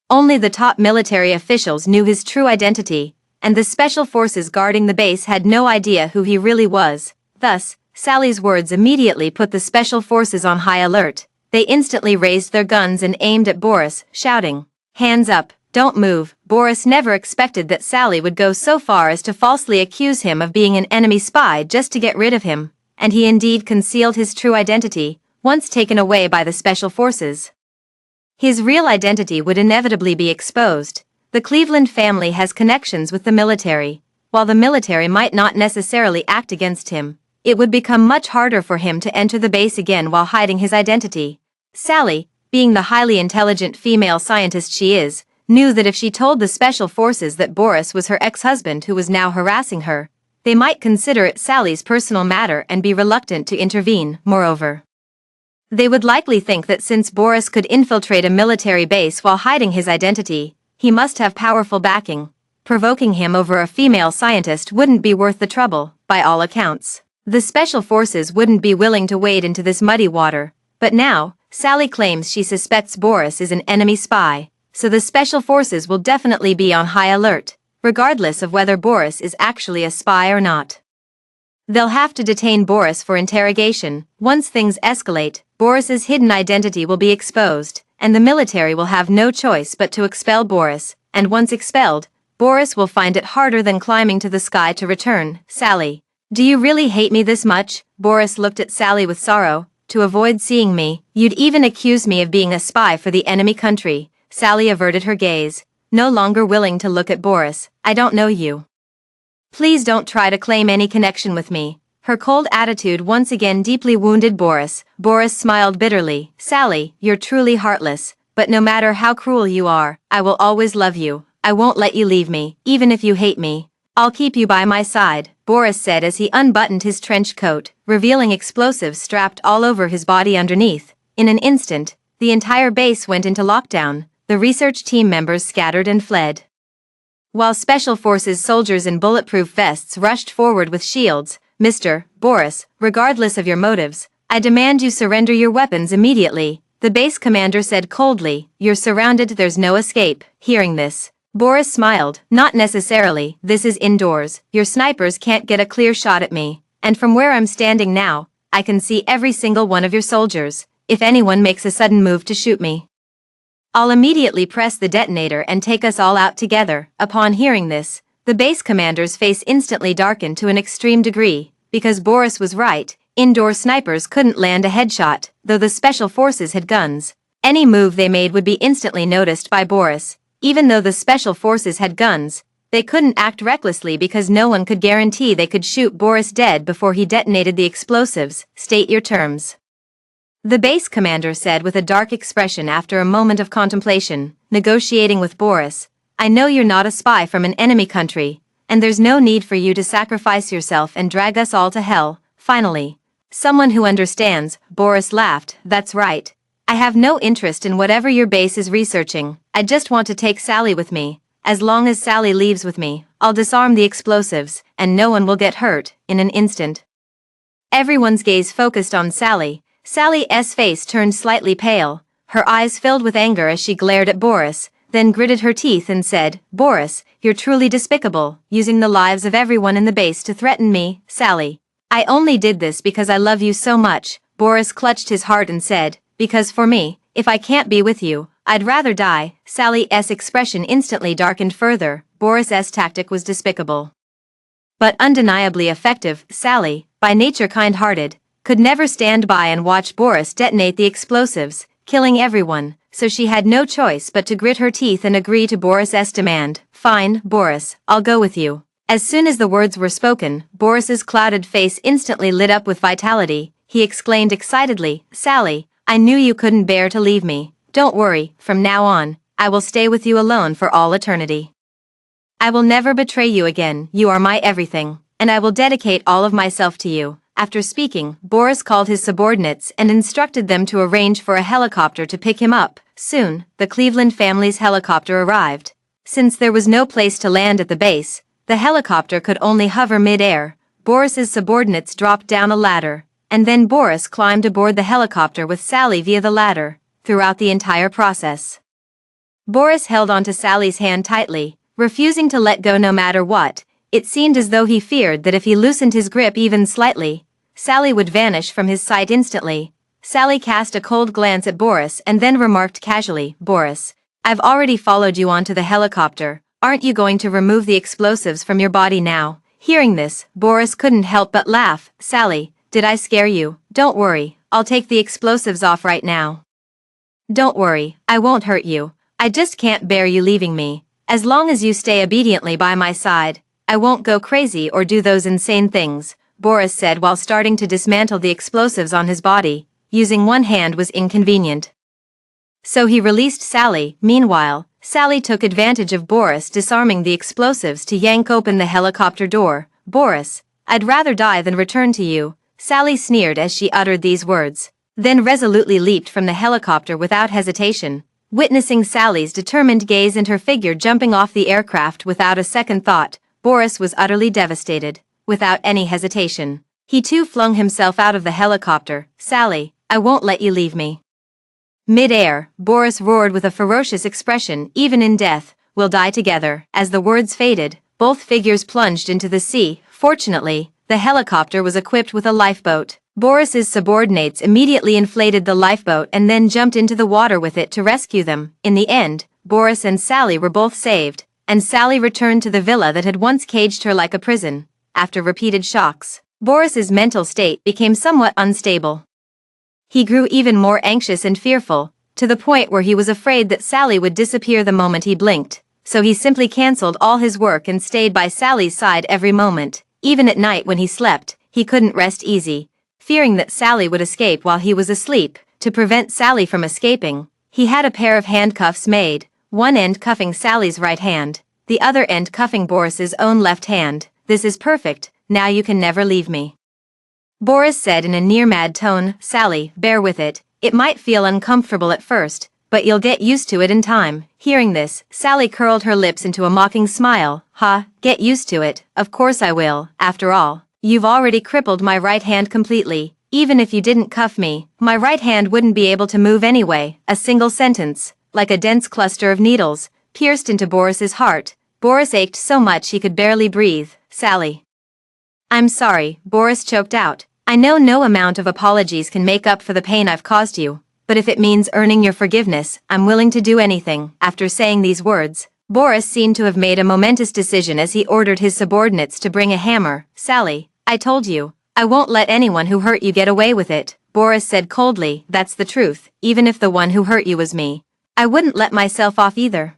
Only the top military officials knew his true identity, and the special forces guarding the base had no idea who he really was. Thus, Sally's words immediately put the special forces on high alert. They instantly raised their guns and aimed at Boris, shouting, hands up, don't move. Boris never expected that Sally would go so far as to falsely accuse him of being an enemy spy just to get rid of him, and he indeed concealed his true identity, once taken away by the special forces. His real identity would inevitably be exposed. The Cleveland family has connections with the military. While the military might not necessarily act against him, it would become much harder for him to enter the base again while hiding his identity. Sally, being the highly intelligent female scientist she is, knew that if she told the special forces that Boris was her ex-husband who was now harassing her, they might consider it Sally's personal matter and be reluctant to intervene. Moreover, they would likely think that since Boris could infiltrate a military base while hiding his identity, he must have powerful backing. Provoking him over a female scientist wouldn't be worth the trouble, by all accounts. The special forces wouldn't be willing to wade into this muddy water, but now, Sally claims she suspects Boris is an enemy spy, so the special forces will definitely be on high alert, regardless of whether Boris is actually a spy or not. They'll have to detain Boris for interrogation. Once things escalate, Boris's hidden identity will be exposed, and the military will have no choice but to expel Boris, and once expelled, Boris will find it harder than climbing to the sky to return. Sally, do you really hate me this much? Boris looked at Sally with sorrow. To avoid seeing me, you'd even accuse me of being a spy for the enemy country. Sally averted her gaze, no longer willing to look at Boris. I don't know you. Please don't try to claim any connection with me. Her cold attitude once again deeply wounded Boris. Boris smiled bitterly. Sally, you're truly heartless, but no matter how cruel you are, I will always love you. I won't let you leave me, even if you hate me. I'll keep you by my side, Boris said as he unbuttoned his trench coat, revealing explosives strapped all over his body underneath. In an instant, the entire base went into lockdown. The research team members scattered and fled, while Special Forces soldiers in bulletproof vests rushed forward with shields. Mr. Boris, regardless of your motives, I demand you surrender your weapons immediately, the base commander said coldly. You're surrounded, there's no escape. Hearing this, Boris smiled. Not necessarily, this is indoors, your snipers can't get a clear shot at me, and from where I'm standing now, I can see every single one of your soldiers. If anyone makes a sudden move to shoot me, I'll immediately press the detonator and take us all out together. Upon hearing this, the base commander's face instantly darkened to an extreme degree, because Boris was right, indoor snipers couldn't land a headshot, though the special forces had guns. Any move they made would be instantly noticed by Boris. Even though the special forces had guns, they couldn't act recklessly because no one could guarantee they could shoot Boris dead before he detonated the explosives. State your terms, the base commander said with a dark expression after a moment of contemplation. Negotiating with Boris, I know you're not a spy from an enemy country, and there's no need for you to sacrifice yourself and drag us all to hell. Finally, someone who understands. Boris laughed. That's right. I have no interest in whatever your base is researching. I just want to take Sally with me. As long as Sally leaves with me, I'll disarm the explosives, and no one will get hurt. In an instant, everyone's gaze focused on Sally. Sally's face turned slightly pale, her eyes filled with anger as she glared at Boris, then gritted her teeth and said, Boris, you're truly despicable, using the lives of everyone in the base to threaten me. Sally, I only did this because I love you so much. Boris clutched his heart and said, because for me, if I can't be with you, I'd rather die. Sally's expression instantly darkened further. Boris's tactic was despicable, but undeniably effective. Sally, by nature kind-hearted, could never stand by and watch Boris detonate the explosives, killing everyone, so she had no choice but to grit her teeth and agree to Boris's demand. Fine, Boris, I'll go with you. As soon as the words were spoken, Boris's clouded face instantly lit up with vitality. He exclaimed excitedly, Sally, I knew you couldn't bear to leave me. Don't worry, from now on, I will stay with you alone for all eternity. I will never betray you again, you are my everything, and I will dedicate all of myself to you. After speaking, Boris called his subordinates and instructed them to arrange for a helicopter to pick him up. Soon, the Cleveland family's helicopter arrived. Since there was no place to land at the base, the helicopter could only hover mid-air. Boris's subordinates dropped down a ladder, and then Boris climbed aboard the helicopter with Sally via the ladder. Throughout the entire process, Boris held onto Sally's hand tightly, refusing to let go no matter what. It seemed as though he feared that if he loosened his grip even slightly, Sally would vanish from his sight instantly. Sally cast a cold glance at Boris and then remarked casually, Boris, I've already followed you onto the helicopter. Aren't you going to remove the explosives from your body now? Hearing this, Boris couldn't help but laugh. Sally, did I scare you? Don't worry, I'll take the explosives off right now. Don't worry, I won't hurt you. I just can't bear you leaving me. As long as you stay obediently by my side, I won't go crazy or do those insane things, Boris said while starting to dismantle the explosives on his body. Using one hand was inconvenient, so he released Sally. Meanwhile, Sally took advantage of Boris disarming the explosives to yank open the helicopter door. Boris, I'd rather die than return to you, Sally sneered as she uttered these words, then resolutely leaped from the helicopter without hesitation. Witnessing Sally's determined gaze and her figure jumping off the aircraft without a second thought, Boris was utterly devastated. Without any hesitation, he too flung himself out of the helicopter. Sally, I won't let you leave me. Mid-air, Boris roared with a ferocious expression, even in death, we'll die together. As the words faded, both figures plunged into the sea. Fortunately, the helicopter was equipped with a lifeboat. Boris's subordinates immediately inflated the lifeboat and then jumped into the water with it to rescue them. In the end, Boris and Sally were both saved, and Sally returned to the villa that had once caged her like a prison. After repeated shocks, Boris's mental state became somewhat unstable. He grew even more anxious and fearful, to the point where he was afraid that Sally would disappear the moment he blinked, so he simply cancelled all his work and stayed by Sally's side every moment. Even at night when he slept, he couldn't rest easy, fearing that Sally would escape while he was asleep. To prevent Sally from escaping, he had a pair of handcuffs made, one end cuffing Sally's right hand, the other end cuffing Boris's own left hand. This is perfect, now you can never leave me, Boris said in a near-mad tone. Sally, bear with it. It might feel uncomfortable at first, but you'll get used to it in time. Hearing this, Sally curled her lips into a mocking smile. Get used to it, of course I will. After all, you've already crippled my right hand completely. Even if you didn't cuff me, my right hand wouldn't be able to move anyway. A single sentence, like a dense cluster of needles, pierced into Boris's heart. Boris ached so much he could barely breathe. Sally. I'm sorry, Boris choked out. I know no amount of apologies can make up for the pain I've caused you, but if it means earning your forgiveness, I'm willing to do anything. After saying these words, Boris seemed to have made a momentous decision as he ordered his subordinates to bring a hammer. Sally, I told you, I won't let anyone who hurt you get away with it, Boris said coldly. That's the truth, even if the one who hurt you was me. I wouldn't let myself off either.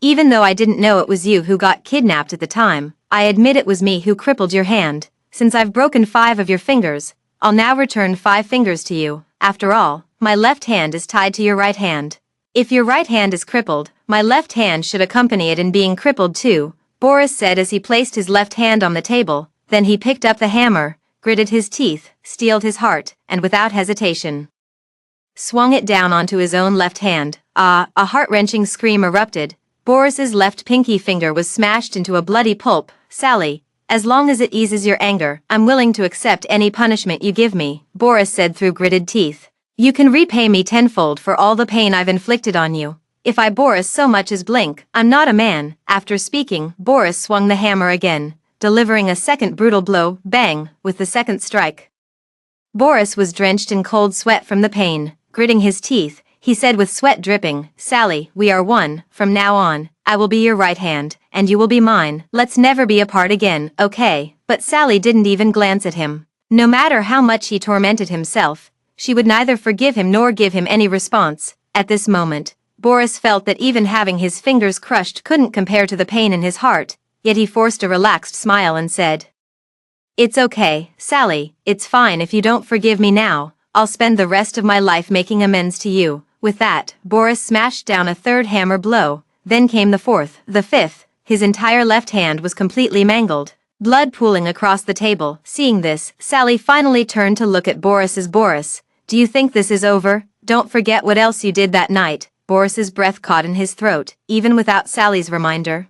Even though I didn't know it was you who got kidnapped at the time, I admit it was me who crippled your hand. Since I've broken 5 of your fingers, I'll now return 5 fingers to you. After all, my left hand is tied to your right hand. If your right hand is crippled, my left hand should accompany it in being crippled too, Boris said as he placed his left hand on the table. Then he picked up the hammer, gritted his teeth, steeled his heart, and without hesitation, swung it down onto his own left hand. A heart-wrenching scream erupted. Boris's left pinky finger was smashed into a bloody pulp. Sally, as long as it eases your anger, I'm willing to accept any punishment you give me, Boris said through gritted teeth. You can repay me tenfold for all the pain I've inflicted on you. If I Boris so much as blink, I'm not a man. After speaking, Boris swung the hammer again, delivering a second brutal blow. Bang, with the second strike, Boris was drenched in cold sweat from the pain. Gritting his teeth, he said with sweat dripping, Sally, we are one. From now on, I will be your right hand, and you will be mine. Let's never be apart again, okay? But Sally didn't even glance at him. No matter how much he tormented himself, she would neither forgive him nor give him any response. At this moment, Boris felt that even having his fingers crushed couldn't compare to the pain in his heart, yet he forced a relaxed smile and said, "It's okay, Sally, it's fine if you don't forgive me now, I'll spend the rest of my life making amends to you." With that, Boris smashed down a third hammer blow, then came the fourth, the fifth. His entire left hand was completely mangled, blood pooling across the table. Seeing this, Sally finally turned to look at Boris, "Do you think this is over? Don't forget what else you did that night." Boris's breath caught in his throat, even without Sally's reminder.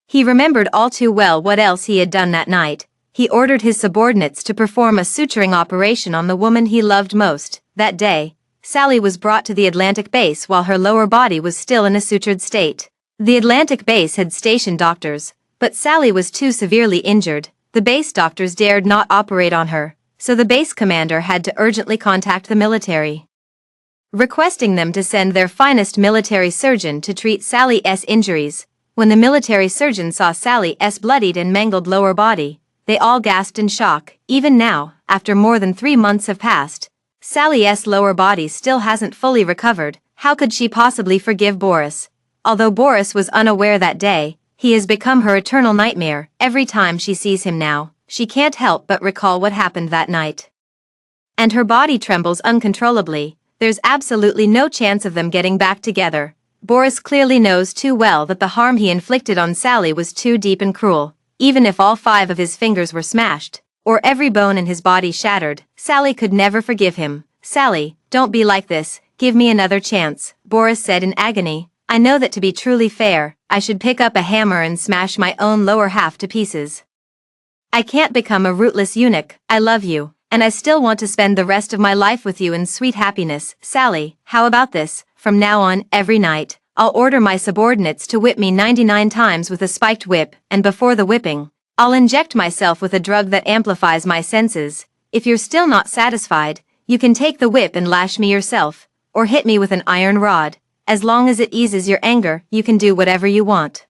He remembered all too well what else he had done that night. He ordered his subordinates to perform a suturing operation on the woman he loved most. That day, Sally was brought to the Atlantic base while her lower body was still in a sutured state. The Atlantic base had stationed doctors, but Sally was too severely injured. The base doctors dared not operate on her, so the base commander had to urgently contact the military, requesting them to send their finest military surgeon to treat Sally's injuries. When the military surgeon saw Sally's bloodied and mangled lower body, they all gasped in shock. Even now, after more than 3 months have passed, Sally's lower body still hasn't fully recovered. How could she possibly forgive Boris? Although Boris was unaware that day, he has become her eternal nightmare. Every time she sees him now, she can't help but recall what happened that night, and her body trembles uncontrollably. There's absolutely no chance of them getting back together. Boris clearly knows too well that the harm he inflicted on Sally was too deep and cruel. Even if all 5 of his fingers were smashed, or every bone in his body shattered, Sally could never forgive him. "Sally, don't be like this, give me another chance," Boris said in agony. "I know that to be truly fair, I should pick up a hammer and smash my own lower half to pieces. I can't become a rootless eunuch. I love you, and I still want to spend the rest of my life with you in sweet happiness. Sally, how about this? From now on, every night, I'll order my subordinates to whip me 99 times with a spiked whip, and before the whipping, I'll inject myself with a drug that amplifies my senses. If you're still not satisfied, you can take the whip and lash me yourself, or hit me with an iron rod. As long as it eases your anger, you can do whatever you want."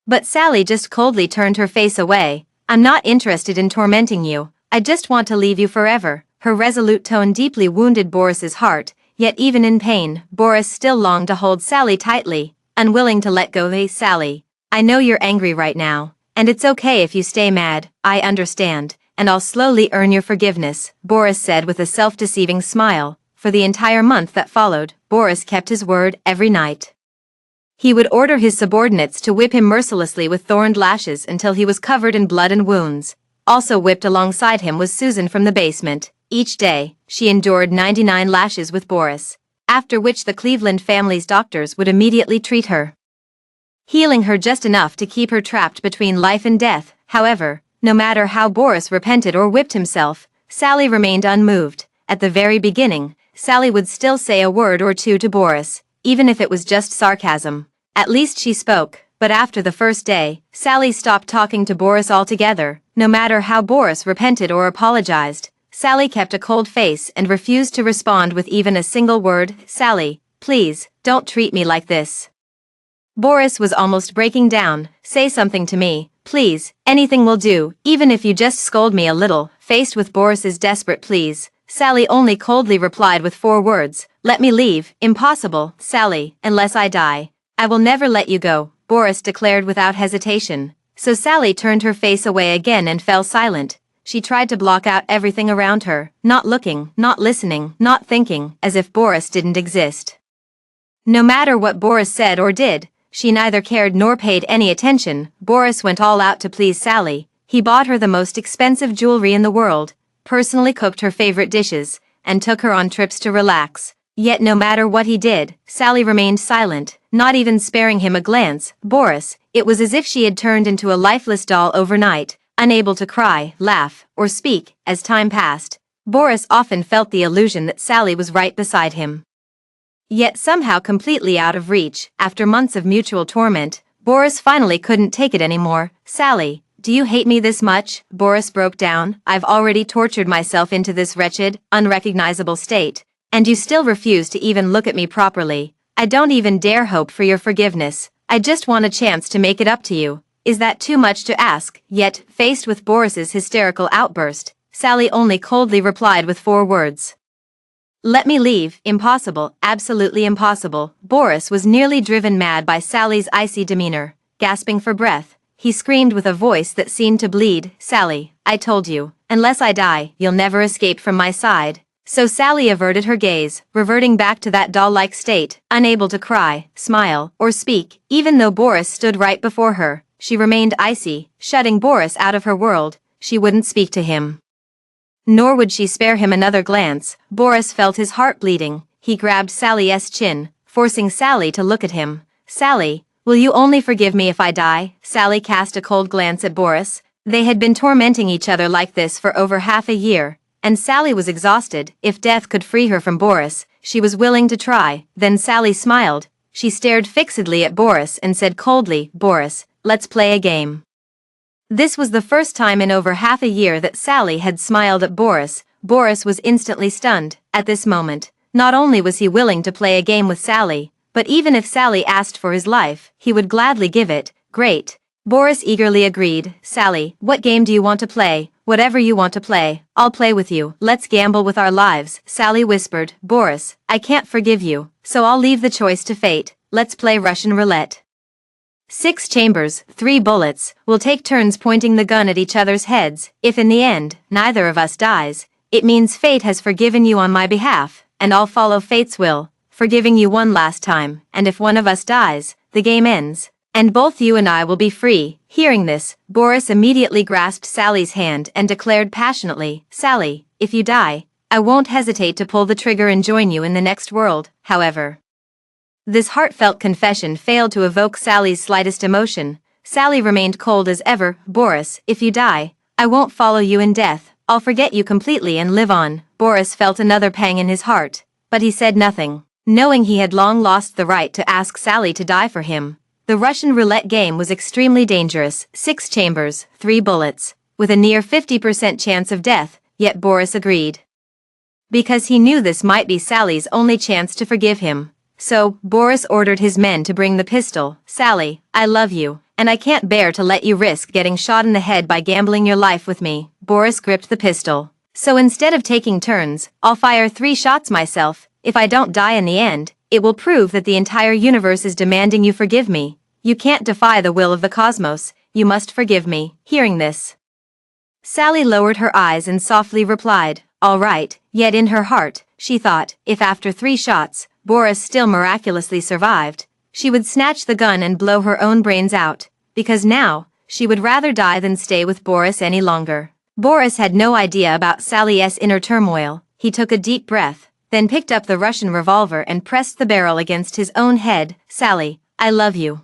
But Sally just coldly turned her face away. "I'm not interested in tormenting you, I just want to leave you forever." Her resolute tone deeply wounded Boris's heart, yet even in pain, Boris still longed to hold Sally tightly, unwilling to let go. "Hey Sally, I know you're angry right now, and it's okay if you stay mad, I understand, and I'll slowly earn your forgiveness," Boris said with a self-deceiving smile. For the entire month that followed, Boris kept his word. Every night, he would order his subordinates to whip him mercilessly with thorned lashes until he was covered in blood and wounds. Also whipped alongside him was Susan from the basement. Each day, she endured 99 lashes with Boris, after which the Cleveland family's doctors would immediately treat her, healing her just enough to keep her trapped between life and death. However, no matter how Boris repented or whipped himself, Sally remained unmoved. At the very beginning, Sally would still say a word or two to Boris, even if it was just sarcasm. At least she spoke. But after the first day, Sally stopped talking to Boris altogether. No matter how Boris repented or apologized, Sally kept a cold face and refused to respond with even a single word. "Sally, please, don't treat me like this." Boris was almost breaking down. "Say something to me, please, anything will do, even if you just scold me a little." Faced with Boris's desperate pleas, Sally only coldly replied with 4 words, "Let me leave." "Impossible, Sally, unless I die. I will never let you go," Boris declared without hesitation. So Sally turned her face away again and fell silent. She tried to block out everything around her, not looking, not listening, not thinking, as if Boris didn't exist. No matter what Boris said or did, she neither cared nor paid any attention. Boris went all out to please Sally. He bought her the most expensive jewelry in the world, personally cooked her favorite dishes, and took her on trips to relax. Yet no matter what he did, Sally remained silent, not even sparing him a glance. Boris, it was as if she had turned into a lifeless doll overnight, unable to cry, laugh, or speak. As time passed, Boris often felt the illusion that Sally was right beside him, yet somehow completely out of reach. After months of mutual torment, Boris finally couldn't take it anymore. "Sally, do you hate me this much?" Boris broke down. "I've already tortured myself into this wretched, unrecognizable state, and you still refuse to even look at me properly. I don't even dare hope for your forgiveness. I just want a chance to make it up to you. Is that too much to ask?" Yet, faced with Boris's hysterical outburst, Sally only coldly replied with 4 words, Let me leave. Impossible, absolutely impossible. Boris was nearly driven mad by Sally's icy demeanor. Gasping for breath, he screamed with a voice that seemed to bleed, "Sally, I told you, unless I die, you'll never escape from my side." So Sally averted her gaze, reverting back to that doll-like state, unable to cry, smile, or speak. Even though Boris stood right before her, she remained icy, shutting Boris out of her world. She wouldn't speak to him. Nor would she spare him another glance. Boris felt his heart bleeding. He grabbed Sally's chin, forcing Sally to look at him. "Sally, will you only forgive me if I die?" Sally cast a cold glance at Boris. They had been tormenting each other like this for over half a year, and Sally was exhausted. If death could free her from Boris, she was willing to try. Then Sally smiled. She stared fixedly at Boris and said coldly, "Boris, let's play a game." This was the first time in over half a year that Sally had smiled at Boris. Boris was instantly stunned. At this moment, not only was he willing to play a game with Sally, but even if Sally asked for his life, he would gladly give it. "Great." Boris eagerly agreed. "Sally, what game do you want to play?" "Whatever you want to play, I'll play with you." "Let's gamble with our lives," Sally whispered. "Boris, I can't forgive you, so I'll leave the choice to fate. Let's play Russian roulette. 6 chambers, 3 bullets. We'll take turns pointing the gun at each other's heads. If in the end, neither of us dies, it means fate has forgiven you on my behalf, and I'll follow fate's will, forgiving you one last time. And if one of us dies, the game ends, and both you and I will be free." Hearing this, Boris immediately grasped Sally's hand and declared passionately, "Sally, if you die, I won't hesitate to pull the trigger and join you in the next world." However, this heartfelt confession failed to evoke Sally's slightest emotion. Sally remained cold as ever. "Boris, if you die, I won't follow you in death. I'll forget you completely and live on." Boris felt another pang in his heart, but he said nothing, knowing he had long lost the right to ask Sally to die for him. The Russian roulette game was extremely dangerous. 6 chambers, 3 bullets, with a near 50% chance of death, yet Boris agreed. Because he knew this might be Sally's only chance to forgive him. So, Boris ordered his men to bring the pistol. "Sally, I love you, and I can't bear to let you risk getting shot in the head by gambling your life with me." Boris gripped the pistol. "So instead of taking turns, I'll fire 3 shots myself. If I don't die in the end, it will prove that the entire universe is demanding you forgive me. You can't defy the will of the cosmos. You must forgive me." Hearing this, Sally lowered her eyes and softly replied, "All right." Yet in her heart, she thought, if after 3 shots, Boris still miraculously survived, she would snatch the gun and blow her own brains out, because now, she would rather die than stay with Boris any longer. Boris had no idea about Sally's inner turmoil. He took a deep breath, then picked up the Russian revolver and pressed the barrel against his own head. "Sally, I love you."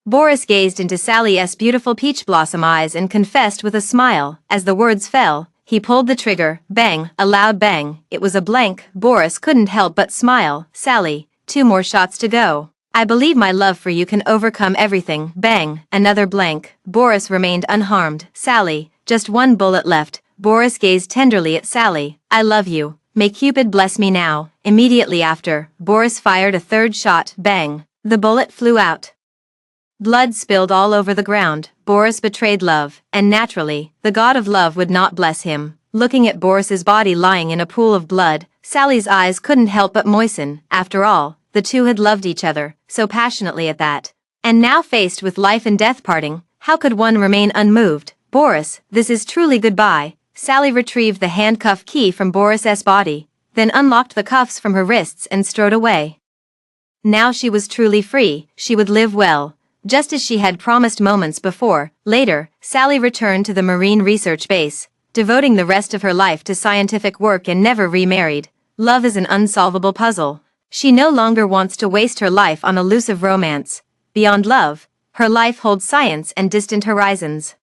Boris gazed into Sally's beautiful peach blossom eyes and confessed with a smile. As the words fell, he pulled the trigger. Bang, a loud bang. It was a blank. Boris couldn't help but smile. "Sally, 2 more shots to go. I believe my love for you can overcome everything." Bang, another blank. Boris remained unharmed. "Sally, just 1 bullet left." Boris gazed tenderly at Sally. "I love you. May Cupid bless me now." Immediately after, Boris fired a 3rd shot. Bang, the bullet flew out. Blood spilled all over the ground. Boris betrayed love, and naturally, the god of love would not bless him. Looking at Boris's body lying in a pool of blood, Sally's eyes couldn't help but moisten. After all, the two had loved each other so passionately at that. And now faced with life and death parting, how could one remain unmoved? "Boris, this is truly goodbye." Sally retrieved the handcuff key from Boris's body, then unlocked the cuffs from her wrists and strode away. Now she was truly free. She would live well, just as she had promised moments before. Later, Sally returned to the Marine Research Base, devoting the rest of her life to scientific work and never remarried. Love is an unsolvable puzzle. She no longer wants to waste her life on elusive romance. Beyond love, her life holds science and distant horizons.